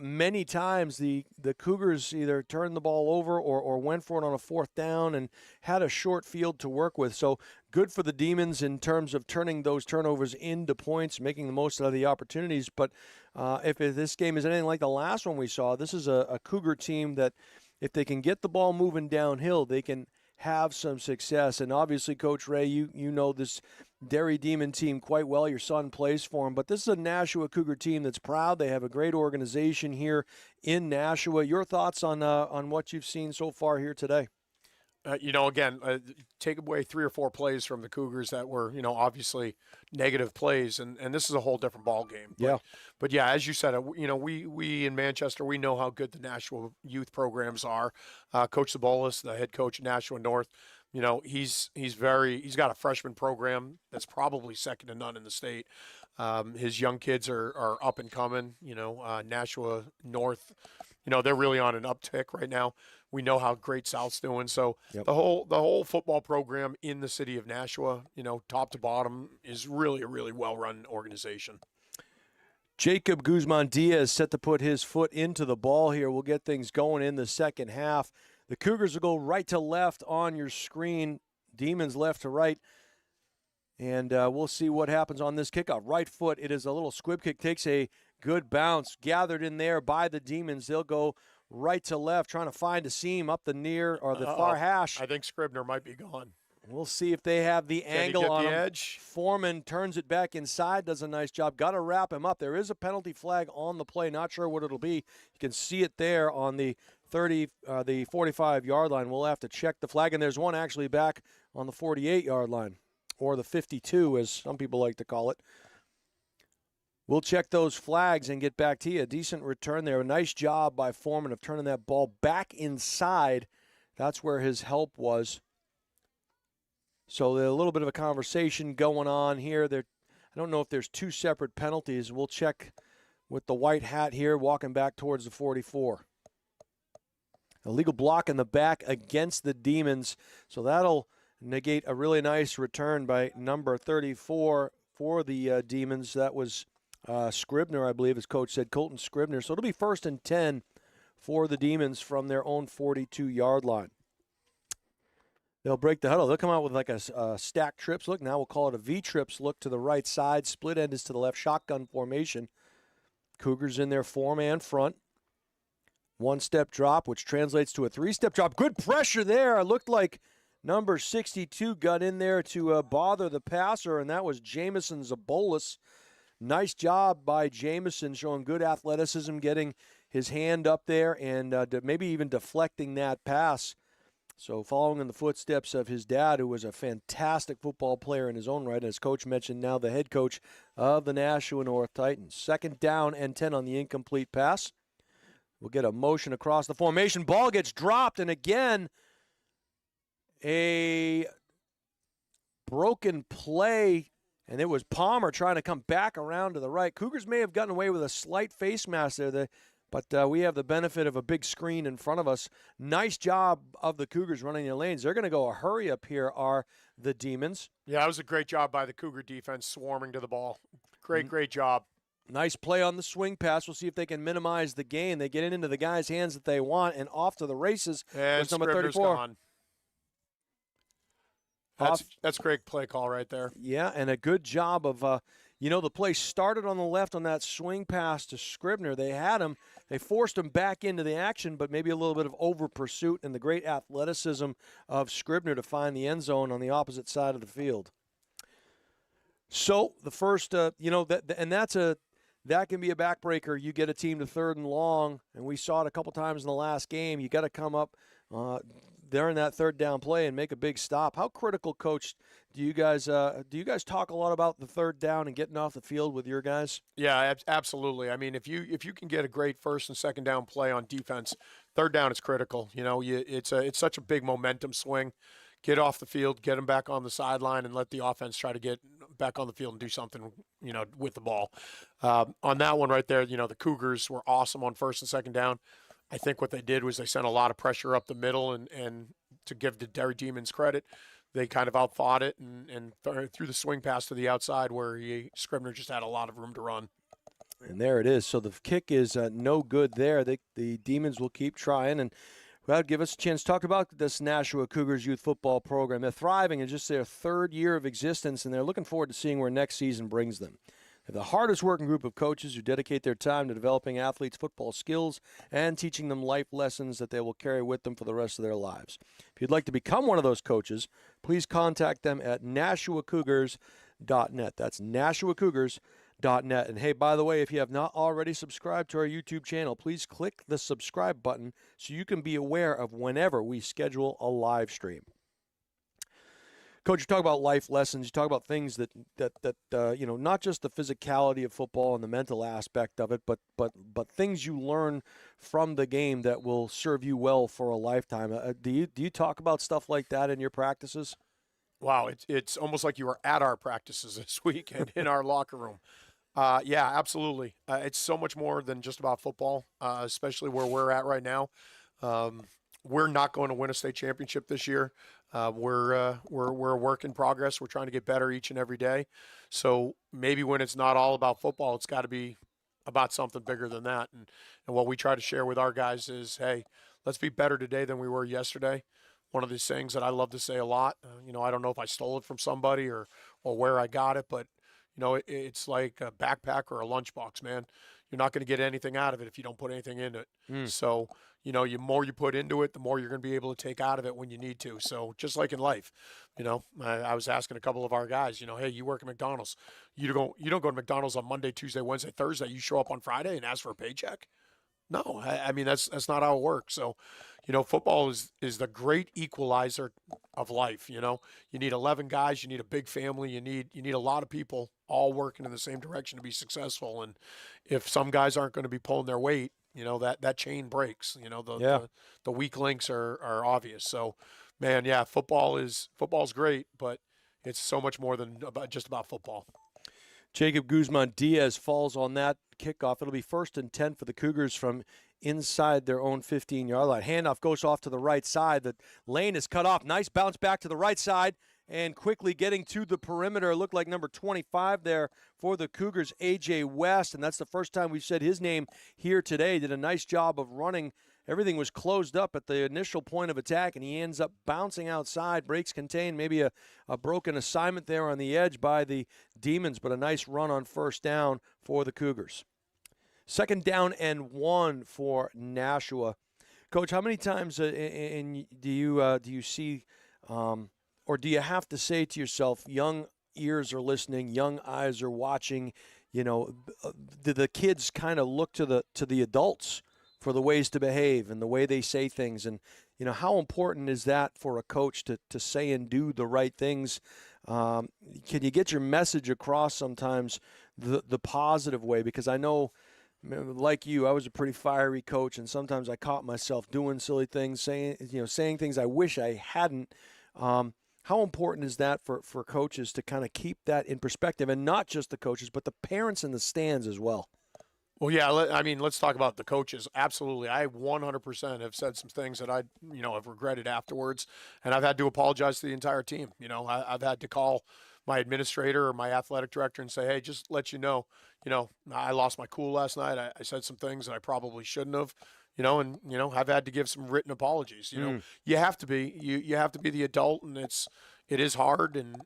Many times the Cougars either turned the ball over or went for it on a fourth down and had a short field to work with. So good for the Demons in terms of turning those turnovers into points, making the most out of the opportunities. But if this game is anything like the last one we saw, this is a Cougar team that if they can get the ball moving downhill, they can have some success. And obviously, Coach Ray, you know this Derry Demon team quite well. Your son plays for them. But this is a Nashua Cougar team that's proud. They have a great organization here in Nashua. Your thoughts on what you've seen so far here today? Again, take away 3 or 4 plays from the Cougars that were, obviously negative plays, and this is a whole different ball game. But yeah, as you said, we in Manchester, we know how good the Nashua youth programs are. Coach Sabolis, the head coach of Nashua North, he's got a freshman program that's probably second to none in the state. His young kids are up and coming. Nashua North, they're really on an uptick right now. We know how great South's doing. So the whole football program in the city of Nashua, top to bottom, is really a really well-run organization. Jacob Guzman-Diaz set to put his foot into the ball here. We'll get things going in the second half. The Cougars will go right to left on your screen. Demons left to right. And we'll see what happens on this kickoff. Right foot, it is a little squib kick. Takes a good bounce. Gathered in there by the Demons. They'll go right to left, trying to find a seam up the near or the far hash. I think Scribner might be gone. We'll see if they have the angle on the him. edge? Foreman turns it back inside, does a nice job. Got to wrap him up. There is a penalty flag on the play. Not sure what it'll be. You can see it there on the 45-yard line. We'll have to check the flag. And there's one actually back on the 48-yard line, or the 52, as some people like to call it. We'll check those flags and get back to you. A decent return there. A nice job by Foreman of turning that ball back inside. That's where his help was. So there's a little bit of a conversation going on here. I don't know if there's 2 separate penalties. We'll check with the white hat here, walking back towards the 44. Illegal block in the back against the Demons. So that'll negate a really nice return by number 34 for the Demons. That was Scribner, I believe, as Coach said, Colton Scribner. So it'll be 1st and 10 for the Demons from their own 42-yard line. They'll break the huddle. They'll come out with like a stack trips look. Now we'll call it a V-trips look to the right side. Split end is to the left. Shotgun formation. Cougars in their 4-man front. 1-step drop, which translates to a 3-step drop. Good pressure there. It looked like number 62 got in there to bother the passer, and that was Jamison Zabolis. Nice job by Jamison, showing good athleticism, getting his hand up there and maybe even deflecting that pass. So following in the footsteps of his dad, who was a fantastic football player in his own right, and as Coach mentioned, now the head coach of the Nashua North Titans. 2nd down and 10 on the incomplete pass. We'll get a motion across the formation. Ball gets dropped, and again, a broken play, and it was Palmer trying to come back around to the right. Cougars may have gotten away with a slight face mask there, but we have the benefit of a big screen in front of us. Nice job of the Cougars running their lanes. They're going to go a hurry-up here, are the Demons. Yeah, that was a great job by the Cougar defense, swarming to the ball. Great job. Nice play on the swing pass. We'll see if they can minimize the gain. They get it into the guys' hands that they want, and off to the races and with number Scribner's 34. Gone. That's a great play call right there. Yeah, and a good job of, the play started on the left on that swing pass to Scribner. They had him. They forced him back into the action, but maybe a little bit of over-pursuit and the great athleticism of Scribner to find the end zone on the opposite side of the field. So the first, that can be a backbreaker. You get a team to 3rd and long, and we saw it a couple times in the last game. You got to come up. during that third down play and make a big stop. How critical, Coach, do you guys talk a lot about the third down and getting off the field with your guys? Yeah, absolutely. I mean, if you can get a great first and second down play on defense, third down is critical. It's such a big momentum swing. Get off the field, get them back on the sideline, and let the offense try to get back on the field and do something, with the ball. On that one right there, the Cougars were awesome on first and second down. I think what they did was they sent a lot of pressure up the middle, and to give the Derry Demons credit, they kind of outthought it and threw the swing pass to the outside where Scribner just had a lot of room to run. And there it is. So the kick is no good there. The Demons will keep trying, and well, give us a chance to talk about this Nashua Cougars youth football program. They're thriving in just their third year of existence, and they're looking forward to seeing where next season brings them. They're the hardest working group of coaches who dedicate their time to developing athletes' football skills and teaching them life lessons that they will carry with them for the rest of their lives. If you'd like to become one of those coaches, please contact them at NashuaCougars.net. That's NashuaCougars.net. And hey, by the way, if you have not already subscribed to our YouTube channel, please click the subscribe button so you can be aware of whenever we schedule a live stream. Coach, you talk about life lessons. You talk about things that not just the physicality of football and the mental aspect of it, but things you learn from the game that will serve you well for a lifetime. Do you talk about stuff like that in your practices? Wow, it's almost like you were at our practices this week and in our locker room. Yeah, absolutely. It's so much more than just about football, especially where we're at right now. We're not going to win a state championship this year. We're a work in progress. We're trying to get better each and every day. So maybe when it's not all about football, it's got to be about something bigger than that. And what we try to share with our guys is, hey, let's be better today than we were yesterday. One of these things that I love to say a lot. I don't know if I stole it from somebody or where I got it, but it's like a backpack or a lunchbox, man. You're not going to get anything out of it if you don't put anything into it. So, the more you put into it, the more you're going to be able to take out of it when you need to. So just like in life, I was asking a couple of our guys, hey, you work at McDonald's. You don't go to McDonald's on Monday, Tuesday, Wednesday, Thursday. You show up on Friday and ask for a paycheck? No, I mean, that's not how it works. So, football is the great equalizer of life. You need 11 guys, you need a big family, you need a lot of people all working in the same direction to be successful. And if some guys aren't going to be pulling their weight, that chain breaks. The weak links are obvious. So, man, yeah, football's great, but it's so much more than just about football. Jacob Guzman-Diaz falls on that kickoff. It'll be 1st and 10 for the Cougars from inside their own 15-yard line. Handoff goes off to the right side. The lane is cut off. Nice bounce back to the right side and quickly getting to the perimeter. It looked like number 25 there for the Cougars, A.J. West, and that's the first time we've said his name here today. Did a nice job of running. Everything was closed up at the initial point of attack, and he ends up bouncing outside. Breaks contained, maybe a broken assignment there on the edge by the Demons, but a nice run on first down for the Cougars. 2nd down and 1 for Nashua. Coach, how many times do you see or do you have to say to yourself, young ears are listening, young eyes are watching, the kids kind of look to the adults for the ways to behave and the way they say things. And, how important is that for a coach to say and do the right things? Can you get your message across sometimes the positive way? Because I know, like you, I was a pretty fiery coach, and sometimes I caught myself doing silly things, saying things I wish I hadn't. How important is that for coaches to kind of keep that in perspective, and not just the coaches, but the parents in the stands as well? Well, yeah, let's talk about the coaches. Absolutely. I 100% have said some things that I, have regretted afterwards, and I've had to apologize to the entire team. I've had to call my administrator or my athletic director and say, hey, just let you know, I lost my cool last night. I said some things that I probably shouldn't have, I've had to give some written apologies. You have to be, you have to be the adult, and it is hard, and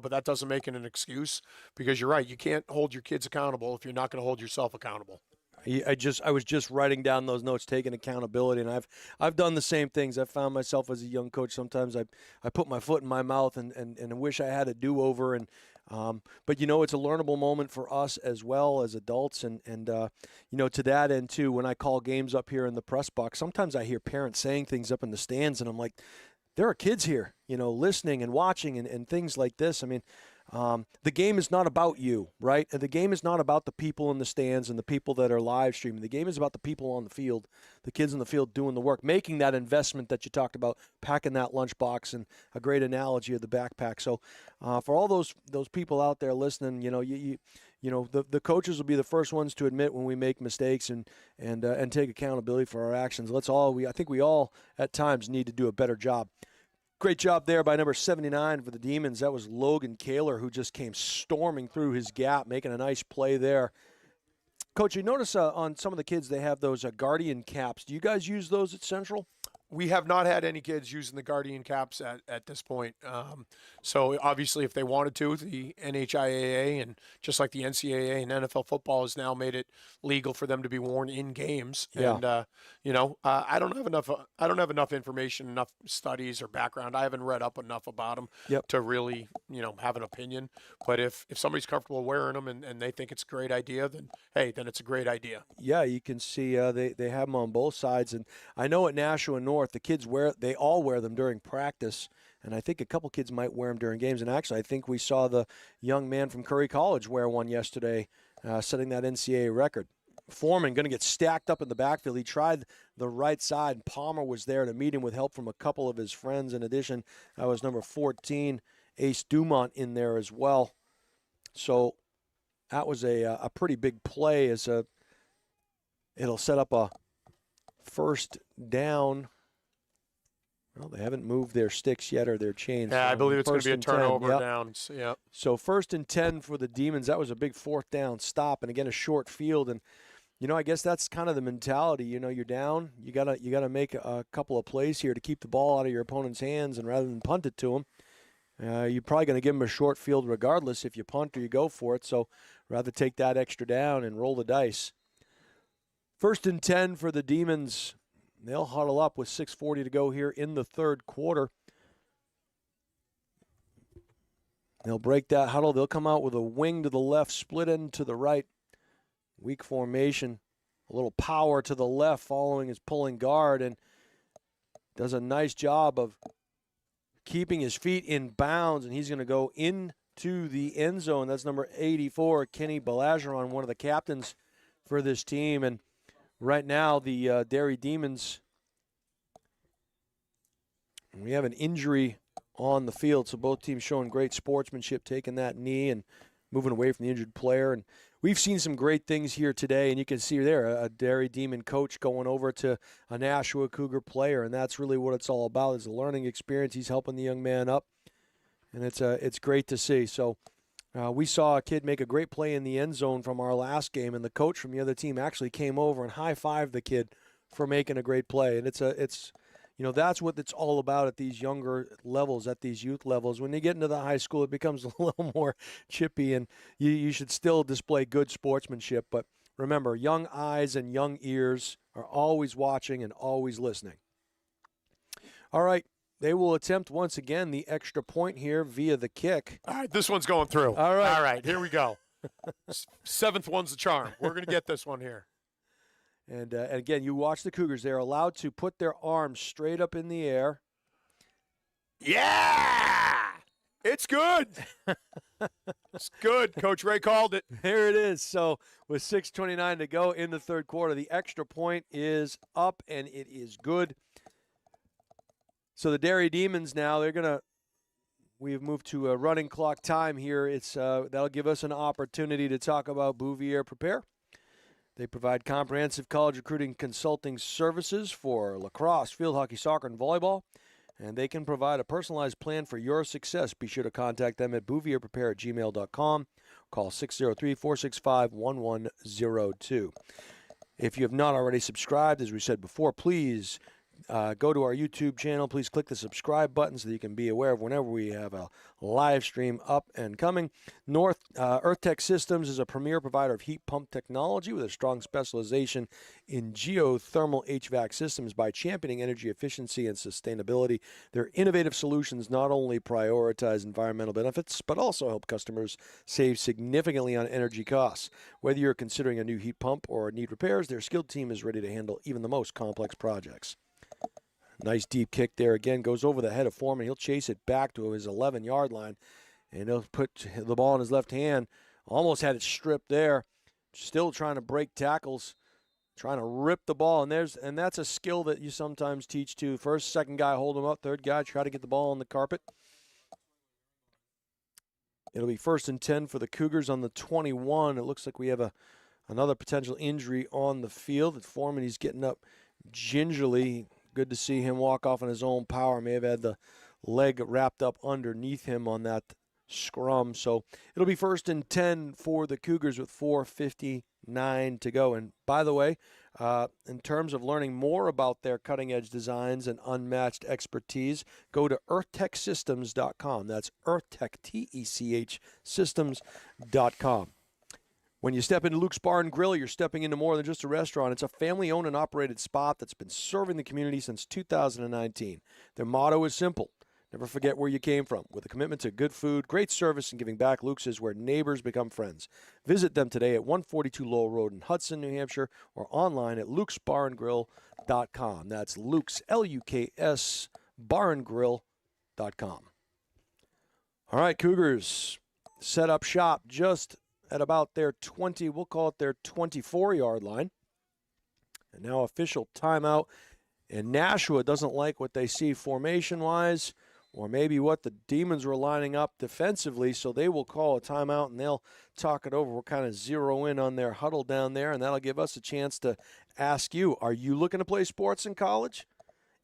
but that doesn't make it an excuse, because you're right. You can't hold your kids accountable if you're not going to hold yourself accountable. I was just writing down those notes, taking accountability, and I've done the same things. I found myself as a young coach. Sometimes I put my foot in my mouth and wish I had a do-over, and But, it's a learnable moment for us as well as adults. And to that end, too, when I call games up here in the press box, sometimes I hear parents saying things up in the stands, and I'm like, there are kids here, listening and watching and things like this. I mean, the game is not about you, right? The game is not about the people in the stands and the people that are live streaming. The game is about the people on the field, the kids in the field doing the work, making that investment that you talked about, packing that lunchbox, and a great analogy of the backpack. So for all those people out there listening, the coaches will be the first ones to admit when we make mistakes and take accountability for our actions. I think we all at times need to do a better job. Great job there by number 79 for the Demons. That was Logan Kaler, who just came storming through his gap, making a nice play there. Coach, you notice on some of the kids they have those Guardian caps. Do you guys use those at Central? We have not had any kids using the Guardian caps at this point. So obviously, if they wanted to, the NHIAA and just like the NCAA and NFL football has now made it legal for them to be worn in games. Yeah. And I don't have enough information, enough studies or background. I haven't read up enough about them to really have an opinion. But if somebody's comfortable wearing them and they think it's a great idea, then then it's a great idea. Yeah, you can see they have them on both sides, and I know at Nashua North the kids they all wear them during practice, and I think a couple kids might wear them during games. And actually, I think we saw the young man from Curry College wear one yesterday, setting that NCAA record. Foreman going to get stacked up in the backfield. He tried the right side, and Palmer was there to meet him with help from a couple of his friends. In addition, that was number 14, Ace Dumont, in there as well. So that was a pretty big play. It'll set up a first down. Well, they haven't moved their sticks yet or their chains. Yeah, I believe it's going to be a turnover 10. Yep. down. Yep. So 1st and 10 for the Demons. That was a big 4th down stop, and again a short field. And I guess that's kind of the mentality. You're down. You gotta make a couple of plays here to keep the ball out of your opponent's hands, and rather than punt it to them, you're probably going to give them a short field regardless if you punt or you go for it. So rather take that extra down and roll the dice. 1st and 10 for the Demons. They'll huddle up with 6:40 to go here in the 3rd quarter. They'll break that huddle. They'll come out with a wing to the left, split end to the right. Weak formation. A little power to the left following his pulling guard, and does a nice job of keeping his feet in bounds, and he's going to go into the end zone. That's number 84, Kenny Balageron, one of the captains for this team. And right now, the Derry Demons, we have an injury on the field, so both teams showing great sportsmanship, taking that knee and moving away from the injured player. And we've seen some great things here today, and you can see there a Derry Demon coach going over to a Nashua Cougar player, and that's really what it's all about, is a learning experience. He's helping the young man up, and it's great to see. So we saw a kid make a great play in the end zone from our last game, and the coach from the other team actually came over and high-fived the kid for making a great play. And that's what it's all about at these younger levels, at these youth levels. When you get into the high school, it becomes a little more chippy, and you should still display good sportsmanship. But remember, young eyes and young ears are always watching and always listening. All right. They will attempt once again the extra point here via the kick. All right, this one's going through. All right, here we go. 7th one's the charm. We're going to get this one here. And again, you watch the Cougars. They're allowed to put their arms straight up in the air. Yeah! It's good. It's good. Coach Ray called it. There it is. So with 6:29 to go in the 3rd quarter, the extra point is up, and it is good. So the Derry Demons now, we have moved to a running clock time here. That'll give us an opportunity to talk about Bouvier Prepare. They provide comprehensive college recruiting consulting services for lacrosse, field hockey, soccer, and volleyball, and they can provide a personalized plan for your success. Be sure to contact them at bouvierprepare@gmail.com. Call 603-465-1102. If you have not already subscribed, as we said before, please go to our YouTube channel. Please click the subscribe button so that you can be aware of whenever we have a live stream up and coming. EarthTech Systems is a premier provider of heat pump technology with a strong specialization in geothermal HVAC systems. By championing energy efficiency and sustainability, their innovative solutions not only prioritize environmental benefits, but also help customers save significantly on energy costs. Whether you're considering a new heat pump or need repairs, their skilled team is ready to handle even the most complex projects. Nice deep kick there again, goes over the head of Foreman. He'll chase it back to his 11-yard line, and he'll put the ball in his left hand. Almost had it stripped there. Still trying to break tackles, trying to rip the ball, and that's a skill that you sometimes teach too. First, second guy hold him up, third guy try to get the ball on the carpet. It'll be 1st and 10 for the Cougars on the 21. It looks like we have another potential injury on the field. At Foreman, he's getting up gingerly. Good to see him walk off on his own power. May have had the leg wrapped up underneath him on that scrum. So it'll be 1st and 10 for the Cougars with 4:59 to go. And by the way, in terms of learning more about their cutting-edge designs and unmatched expertise, go to earthtechsystems.com. That's earthtech, T-E-C-H, systems.com. When you step into Luke's Bar and Grill, you're stepping into more than just a restaurant. It's a family-owned and operated spot that's been serving the community since 2019. Their motto is simple: never forget where you came from. With a commitment to good food, great service, and giving back, Luke's is where neighbors become friends. Visit them today at 142 Lowell Road in Hudson, New Hampshire, or online at lukesbarandgrill.com. That's Luke's, L-U-K-S, barandgrill.com. All right, Cougars set up shop just at about their 20, we'll call it their 24-yard line. And now official timeout. And Nashua doesn't like what they see formation-wise, or maybe what the Demons were lining up defensively, so they will call a timeout and they'll talk it over. We'll kind of zero in on their huddle down there, and that'll give us a chance to ask you, are you looking to play sports in college?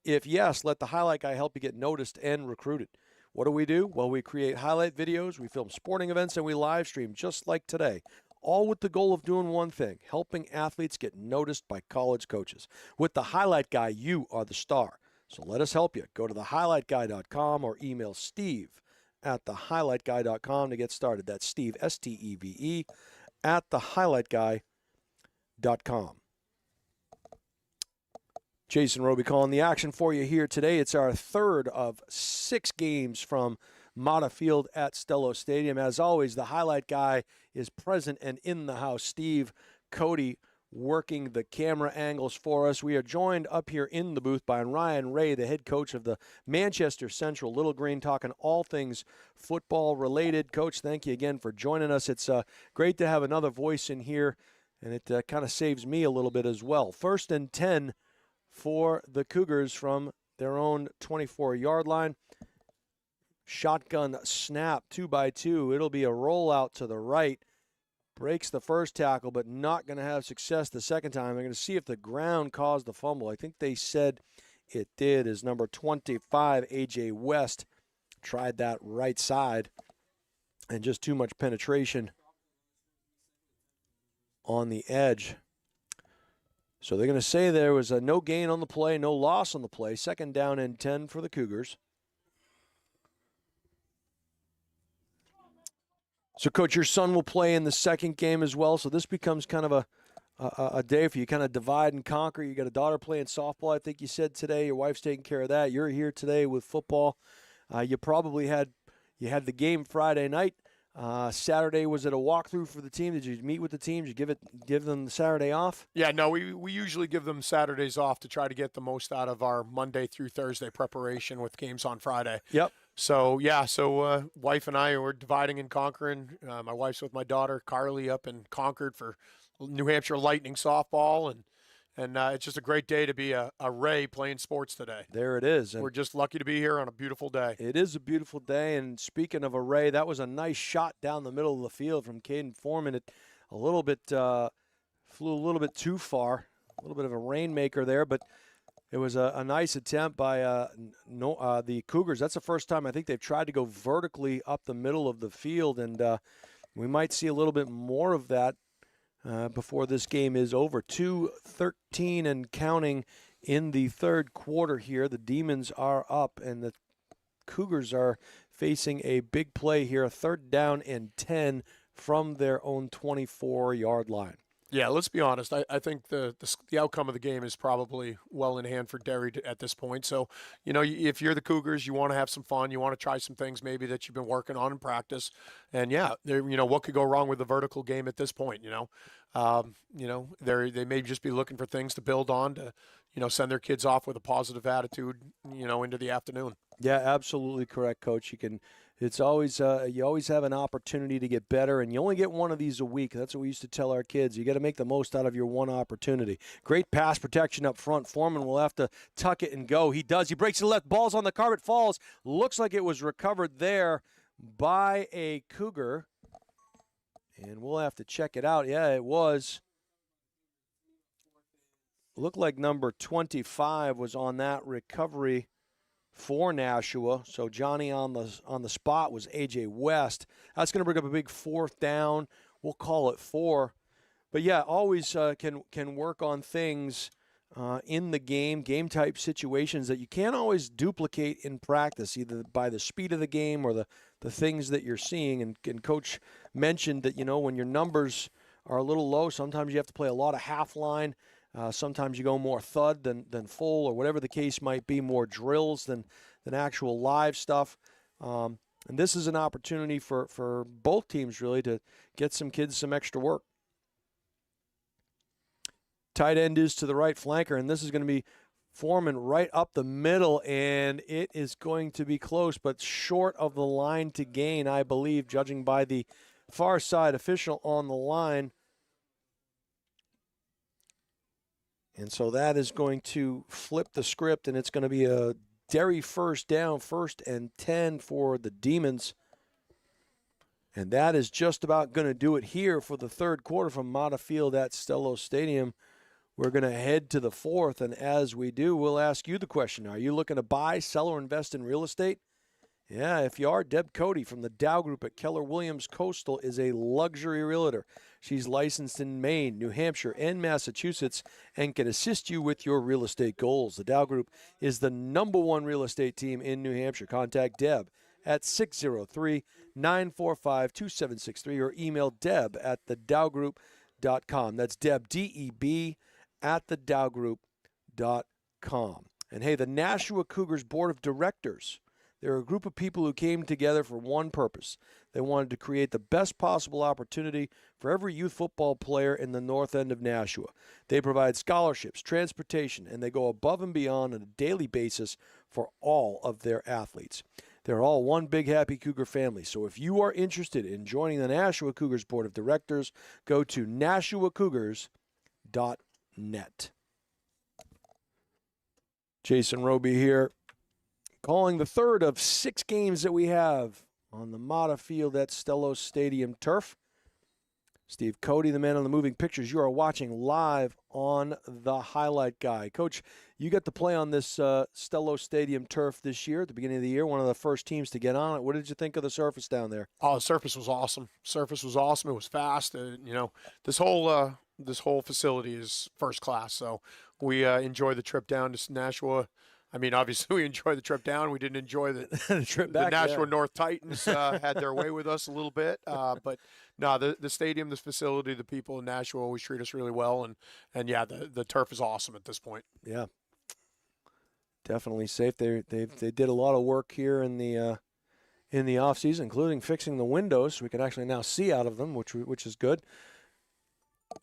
If yes, let the highlight guy help you get noticed and recruited. What do? Well, we create highlight videos, we film sporting events, and we live stream just like today, all with the goal of doing one thing: helping athletes get noticed by college coaches. With the Highlight Guy, you are the star. So let us help you. Go to thehighlightguy.com or email steve@thehighlightguy.com to get started. That's Steve, S-T-E-V-E, at thehighlightguy.com. Jason Roby calling the action for you here today. It's our third of 6 games from Mata Field at Stello Stadium. As always, the highlight guy is present and in the house. Steve Cody working the camera angles for us. We are joined up here in the booth by Ryan Ray, the head coach of the Manchester Central Little Green, talking all things football related. Coach, thank you again for joining us. It's great to have another voice in here, and it kind of saves me a little bit as well. 1st and 10 for the Cougars from their own 24-yard line. Shotgun snap, 2-by-2. It'll be a rollout to the right. Breaks the first tackle, but not going to have success the second time. They're going to see if the ground caused the fumble. I think they said it did, as number 25, A.J. West, tried that right side, and just too much penetration on the edge. So they're going to say there was a no gain on the play, no loss on the play. 2nd down and 10 for the Cougars. So, Coach, your son will play in the second game as well, so this becomes kind of a day for you, kind of divide and conquer. You got a daughter playing softball, I think you said today. Your wife's taking care of that. You're here today with football. You probably had the game Friday night. Saturday, was it a walkthrough for the team? Did you meet with the team? Did you give them the Saturday off? Yeah, no, we usually give them Saturdays off to try to get the most out of our Monday through Thursday preparation with games on Friday. Yep. So, wife and I were dividing and conquering. My wife's with my daughter, Carly, up in Concord for New Hampshire Lightning softball, and it's just a great day to be a Ray playing sports today. There it is. And we're just lucky to be here on a beautiful day. It is a beautiful day, and speaking of a Ray, that was a nice shot down the middle of the field from Caden Foreman. It a little bit flew a little bit too far, a little bit of a rainmaker there, but it was a nice attempt by the Cougars. That's the first time I think they've tried to go vertically up the middle of the field, and we might see a little bit more of that before this game is over. 2:13 and counting in the third quarter here. The Demons are up, and the Cougars are facing a big play here, a 3rd down and 10 from their own 24-yard line. Yeah, let's be honest. I think the outcome of the game is probably well in hand for Derry at this point. So, if you're the Cougars, you want to have some fun. You want to try some things maybe that you've been working on in practice. And, yeah, what could go wrong with the vertical game at this point, they may just be looking for things to build on to, send their kids off with a positive attitude, into the afternoon. Yeah, absolutely correct, Coach. It's always you always have an opportunity to get better, and you only get one of these a week. That's what we used to tell our kids. You got to make the most out of your one opportunity. Great pass protection up front. Foreman will have to tuck it and go. He does. He breaks to the left. Ball's on the carpet. Falls. Looks like it was recovered there by a Cougar, and we'll have to check it out. Yeah, it was. Looked like number 25 was on that recovery for Nashua. So Johnny on the spot was A.J. West. That's going to bring up a big 4th down. We'll call it 4. But, yeah, always can work on things in the game-type situations that you can't always duplicate in practice, either by the speed of the game or the things that you're seeing. And Coach mentioned that, when your numbers are a little low, sometimes you have to play a lot of half line. Sometimes you go more thud than full, or whatever the case might be, more drills than actual live stuff. And this is an opportunity for both teams, really, to get some kids some extra work. Tight end is to the right flanker, and this is going to be Foreman right up the middle, and it is going to be close, but short of the line to gain, I believe, judging by the far side official on the line. And so that is going to flip the script, and it's going to be a Derry 1st down, 1st and 10 for the Demons. And that is just about going to do it here for the third quarter from Mata Field at Stello Stadium. We're going to head to the 4th, and as we do, we'll ask you the question. Are you looking to buy, sell, or invest in real estate? Yeah, if you are, Deb Cody from the Dow Group at Keller Williams Coastal is a luxury realtor. She's licensed in Maine, New Hampshire, and Massachusetts and can assist you with your real estate goals. The Dow Group is the #1 real estate team in New Hampshire. Contact Deb at 603-945-2763 or email Deb at thedowgroup.com. That's Deb, D-E-B, at thedowgroup.com. And hey, the Nashua Cougars Board of Directors, they're a group of people who came together for one purpose. They wanted to create the best possible opportunity for every youth football player in the north end of Nashua. They provide scholarships, transportation, and they go above and beyond on a daily basis for all of their athletes. They're all one big happy Cougar family. So if you are interested in joining the Nashua Cougars Board of Directors, go to NashuaCougars.net. Jason Roby here, calling the third of 6 games that we have on the Mata Field at Stello Stadium turf. Steve Cody, the man on the moving pictures. You are watching live on the Highlight Guy. Coach, you got to play on this Stello Stadium turf this year at the beginning of the year, one of the first teams to get on it. What did you think of the surface down there? Oh, the surface was awesome. It was fast. This whole facility is first class. So we enjoyed the trip down to Nashua. I mean, obviously, we enjoyed the trip down. We didn't enjoy the trip back. The Nashua North Titans had their way with us a little bit. But, no, the stadium, the facility, the people in Nashua always treat us really well. And yeah, the turf is awesome at this point. Yeah, definitely safe. They did a lot of work here in the offseason, including fixing the windows so we can actually now see out of them, which is good.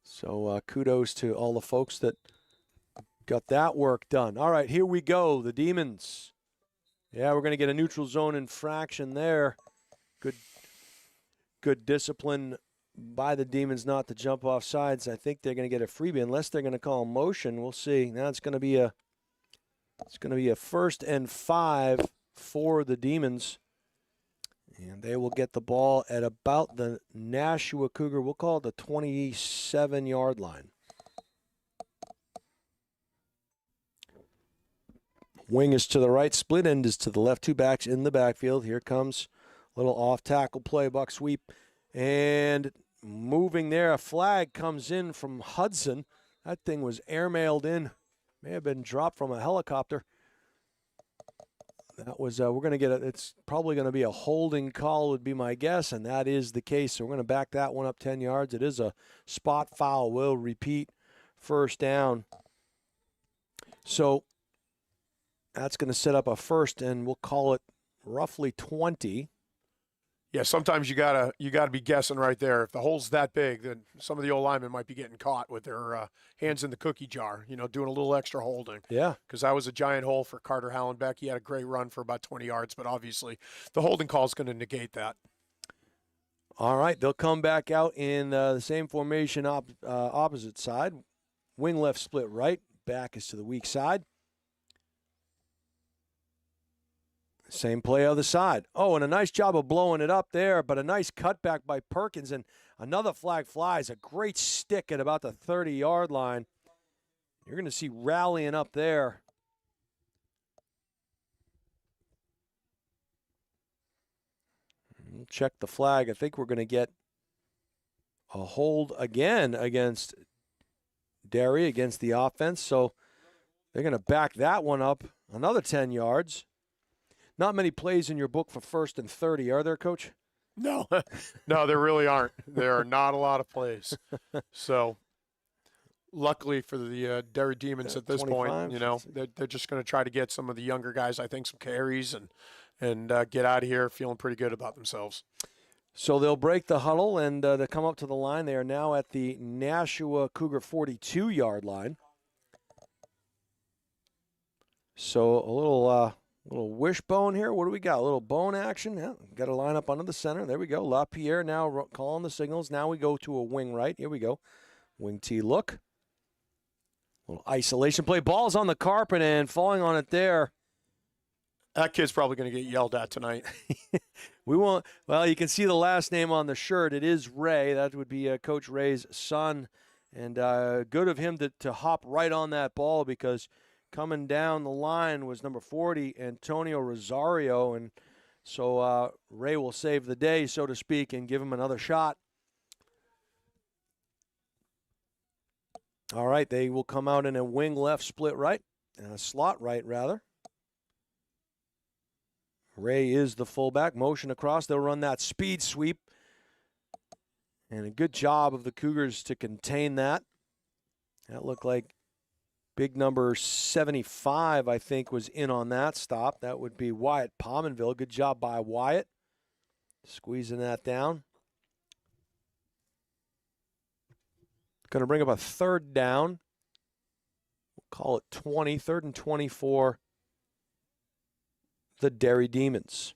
So kudos to all the folks that got that work done. All right, here we go. The Demons. Yeah, we're going to get a neutral zone infraction there. Good discipline by the Demons not to jump off sides. I think they're going to get a freebie unless they're going to call motion. We'll see. Now it's going to be a 1st and 5 for the Demons. And they will get the ball at about the Nashua Cougar. We'll call it the 27-yard line. Wing is to the right, split end is to the left, 2 backs in the backfield. Here comes a little off-tackle play, buck sweep. And moving there, a flag comes in from Hudson. That thing was airmailed in. May have been dropped from a helicopter. That was, we're going to get it's probably going to be a holding call would be my guess, and that is the case. So we're going to back that one up 10 yards. It is a spot foul. Will repeat, first down. So that's going to set up a first, and we'll call it roughly 20. Yeah, sometimes you gotta be guessing right there. If the hole's that big, then some of the old linemen might be getting caught with their hands in the cookie jar, doing a little extra holding. Yeah. Because that was a giant hole for Carter Hallenbeck. He had a great run for about 20 yards, but obviously the holding call is going to negate that. All right, they'll come back out in the same formation opposite side. Wing left, split right. Back is to the weak side. Same play other side. Oh, and a nice job of blowing it up there, but a nice cutback by Perkins, and another flag flies. A great stick at about the 30-yard line. You're going to see rallying up there. We'll check the flag. I think we're going to get a hold again against Derry, against the offense. So they're going to back that one up another 10 yards. Not many plays in your book for 1st and 30, are there, Coach? No. No, there really aren't. There are not a lot of plays. So luckily for the Derry Demons at this 25. point, they're just going to try to get some of the younger guys, I think, some carries and get out of here feeling pretty good about themselves. So they'll break the huddle and they come up to the line. They are now at the Nashua Cougar 42-yard line. So a little wishbone here. What do we got? A little bone action. Yeah, got to line up under the center. There we go. LaPierre now calling the signals. Now we go to a wing right. Here we go. Wing T look. Little isolation play. Ball's on the carpet and falling on it there. That kid's probably going to get yelled at tonight. We won't. Well, you can see the last name on the shirt. It is Ray. That would be Coach Ray's son. And good of him to hop right on that ball, because coming down the line was number 40, Antonio Rosario. And so Ray will save the day, so to speak, and give him another shot. All right, they will come out in a wing left, split right, and a slot right, rather. Ray is the fullback. Motion across. They'll run that speed sweep. And a good job of the Cougars to contain that. That looked like big number 75, I think, was in on that stop. That would be Wyatt Pominville. Good job by Wyatt. Squeezing that down. Going to bring up a third down. We'll call it 20, 3rd and 24. The Derry Demons.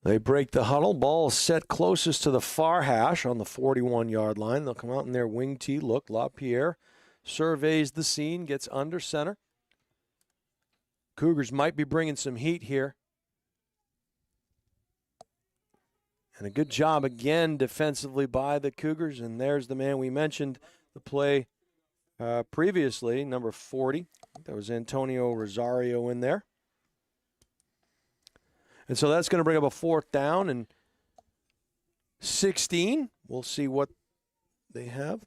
They break the huddle. Ball set closest to the far hash on the 41-yard line. They'll come out in their wing tee look. LaPierre surveys the scene, gets under center. Cougars might be bringing some heat here. And a good job again defensively by the Cougars. And there's the man we mentioned, the play previously, number 40. That was Antonio Rosario in there. And so that's going to bring up a 4th down and 16. We'll see what they have.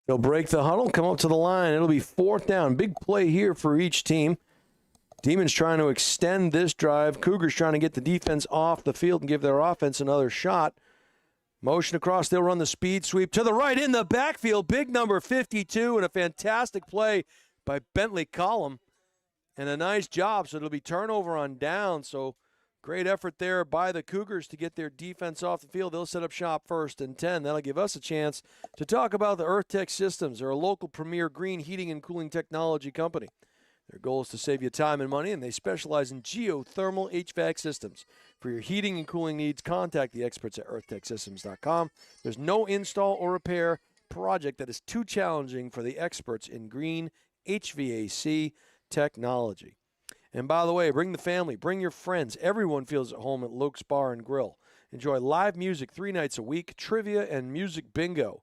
They'll break the huddle, come up to the line. It'll be 4th down. Big play here for each team. Demons trying to extend this drive. Cougars trying to get the defense off the field and give their offense another shot. Motion across. They'll run the speed sweep to the right in the backfield. Big number 52 and a fantastic play by Bentley Collum. And a nice job. So it'll be turnover on down. So great effort there by the Cougars to get their defense off the field. They'll set up shop 1st and 10. That'll give us a chance to talk about the EarthTech Systems. They're a local premier green heating and cooling technology company. Their goal is to save you time and money, and they specialize in geothermal HVAC systems. For your heating and cooling needs, contact the experts at earthtechsystems.com. There's no install or repair project that is too challenging for the experts in green HVAC technology. And by the way, bring the family, bring your friends. Everyone feels at home at Loke's Bar and Grill. Enjoy live music 3 nights a week, trivia, and music bingo.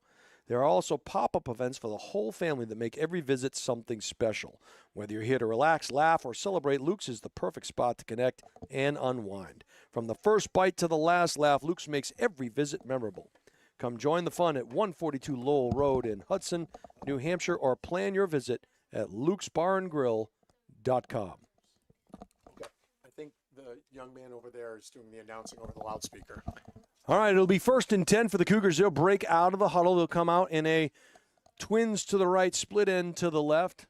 There are also pop-up events for the whole family that make every visit something special. Whether you're here to relax, laugh, or celebrate, Luke's is the perfect spot to connect and unwind. From the first bite to the last laugh, Luke's makes every visit memorable. Come join the fun at 142 Lowell Road in Hudson, New Hampshire, or plan your visit at lukesbarandgrill.com. I think the young man over there is doing the announcing over the loudspeaker. All right, it'll be 1st and 10 for the Cougars. They'll break out of the huddle. They'll come out in a twins to the right, split end to the left.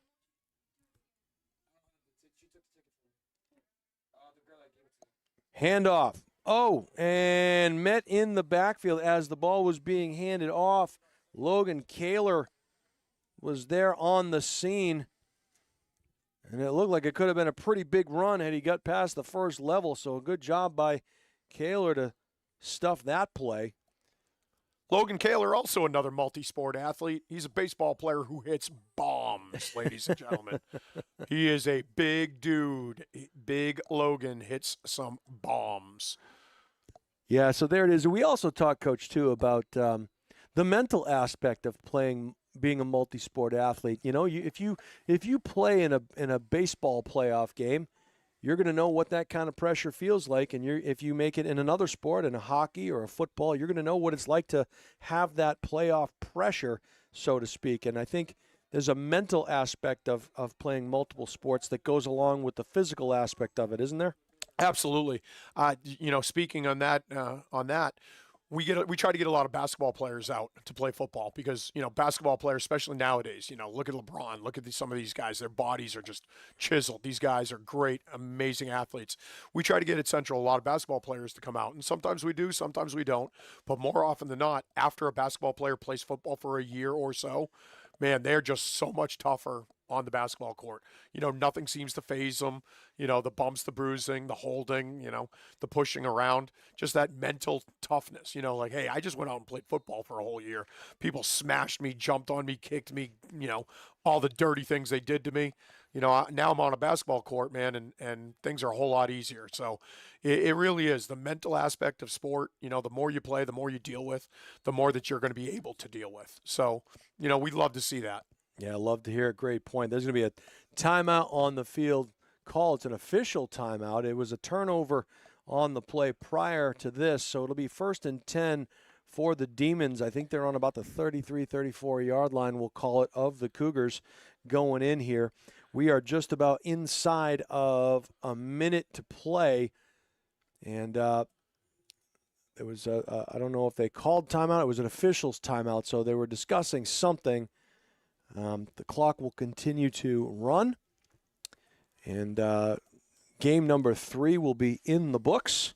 Handoff. Oh, and met in the backfield as the ball was being handed off. Logan Kaler was there on the scene. And it looked like it could have been a pretty big run had he got past the first level. So a good job by Kaler to stuff that play. Logan Kaler, also another multi-sport athlete. He's a baseball player who hits bombs, ladies and gentlemen. He is a big dude. Big Logan hits some bombs. Yeah, so there it is. We also talked, Coach, too, about the mental aspect of being a multi-sport athlete. You know, if you play in a baseball playoff game, you're going to know what that kind of pressure feels like. And if you make it in another sport, in a hockey or a football, you're going to know what it's like to have that playoff pressure, so to speak. And I think there's a mental aspect of playing multiple sports that goes along with the physical aspect of it, isn't there? Absolutely. Speaking on that, we try to get a lot of basketball players out to play football because, basketball players, especially nowadays, look at LeBron, look at some of these guys, their bodies are just chiseled. These guys are great, amazing athletes. We try to get at Central a lot of basketball players to come out, and sometimes we do, sometimes we don't. But more often than not, after a basketball player plays football for a year or so, man, they're just so much tougher on the basketball court. Nothing seems to faze them. The bumps, the bruising, the holding, the pushing around, just that mental toughness, like, hey, I just went out and played football for a whole year. People smashed me, jumped on me, kicked me, all the dirty things they did to me. Now I'm on a basketball court, man, and things are a whole lot easier. So it really is the mental aspect of sport. The more you play, the more you deal with, the more that you're going to be able to deal with. So, we'd love to see that. Yeah, I love to hear it. Great point. There's going to be a timeout on the field call. It's an official timeout. It was a turnover on the play prior to this, so it'll be 1st and 10 for the Demons. I think they're on about the 33, 34-yard line, we'll call it, of the Cougars going in here. We are just about inside of a minute to play, and it was I don't know if they called timeout. It was an official's timeout, so they were discussing something. The clock will continue to run, and game number 3 will be in the books,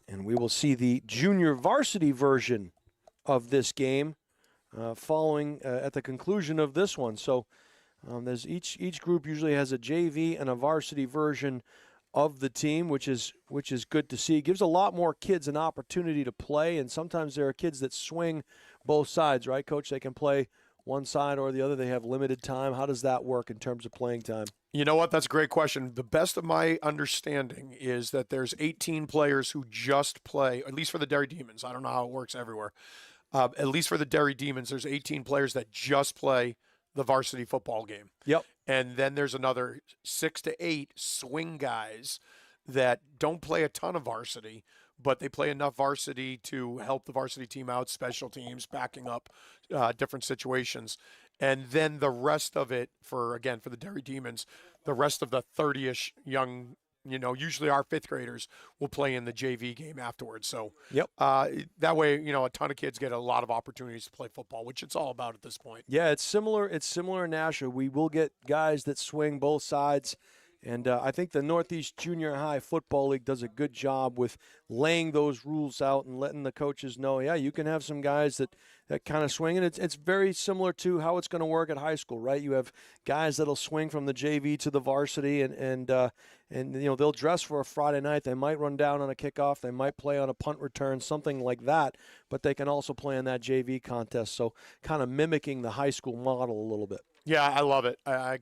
and we will see the junior varsity version of this game following at the conclusion of this one. So there's each group usually has a JV and a varsity version of the team, which is good to see. It gives a lot more kids an opportunity to play, and sometimes there are kids that swing both sides, right, Coach? They can play one side or the other. They have limited time. How does that work in terms of playing time? You know what? That's a great question. The best of my understanding is that there's 18 players who just play, at least for the Derry Demons. I don't know how it works everywhere. At least for the Derry Demons, there's 18 players that just play the varsity football game. Yep. And then there's another 6 to 8 swing guys that don't play a ton of varsity, but they play enough varsity to help the varsity team out, special teams, backing up different situations. And then the rest of it for the Derry Demons, the rest of the 30-ish young, usually our 5th graders will play in the JV game afterwards. So yep. That way, a ton of kids get a lot of opportunities to play football, which it's all about at this point. Yeah, it's similar. It's similar in Nashua. We will get guys that swing both sides. And I think the Northeast Junior High Football League does a good job with laying those rules out and letting the coaches know, yeah, you can have some guys that kind of swing. And it's very similar to how it's going to work at high school, right? You have guys that'll swing from the JV to the varsity, and they'll dress for a Friday night. They might run down on a kickoff. They might play on a punt return, something like that. But they can also play in that JV contest. So kind of mimicking the high school model a little bit. Yeah, I love it. I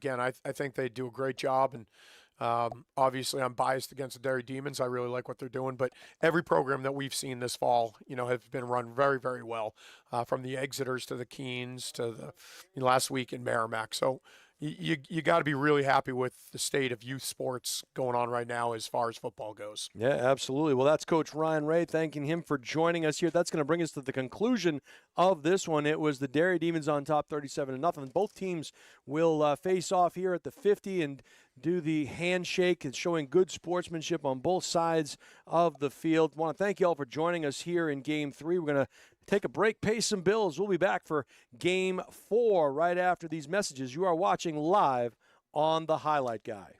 think they do a great job, and Obviously, I'm biased against the Derry Demons. I really like what they're doing, but every program that we've seen this fall, has been run very, very well, from the Exeters to the Keens to the last week in Merrimack. So you got to be really happy with the state of youth sports going on right now as far as football goes. Yeah, absolutely. Well, that's Coach Ryan Ray, thanking him for joining us here. That's going to bring us to the conclusion of this one. It was the Derry Demons on top 37-0. Both teams will face off here at the 50 and do the handshake. It's showing good sportsmanship on both sides of the field. I want to thank you all for joining us here in Game 3. We're going to take a break, pay some bills. We'll be back for Game 4 right after these messages. You are watching live on The Highlight Guy.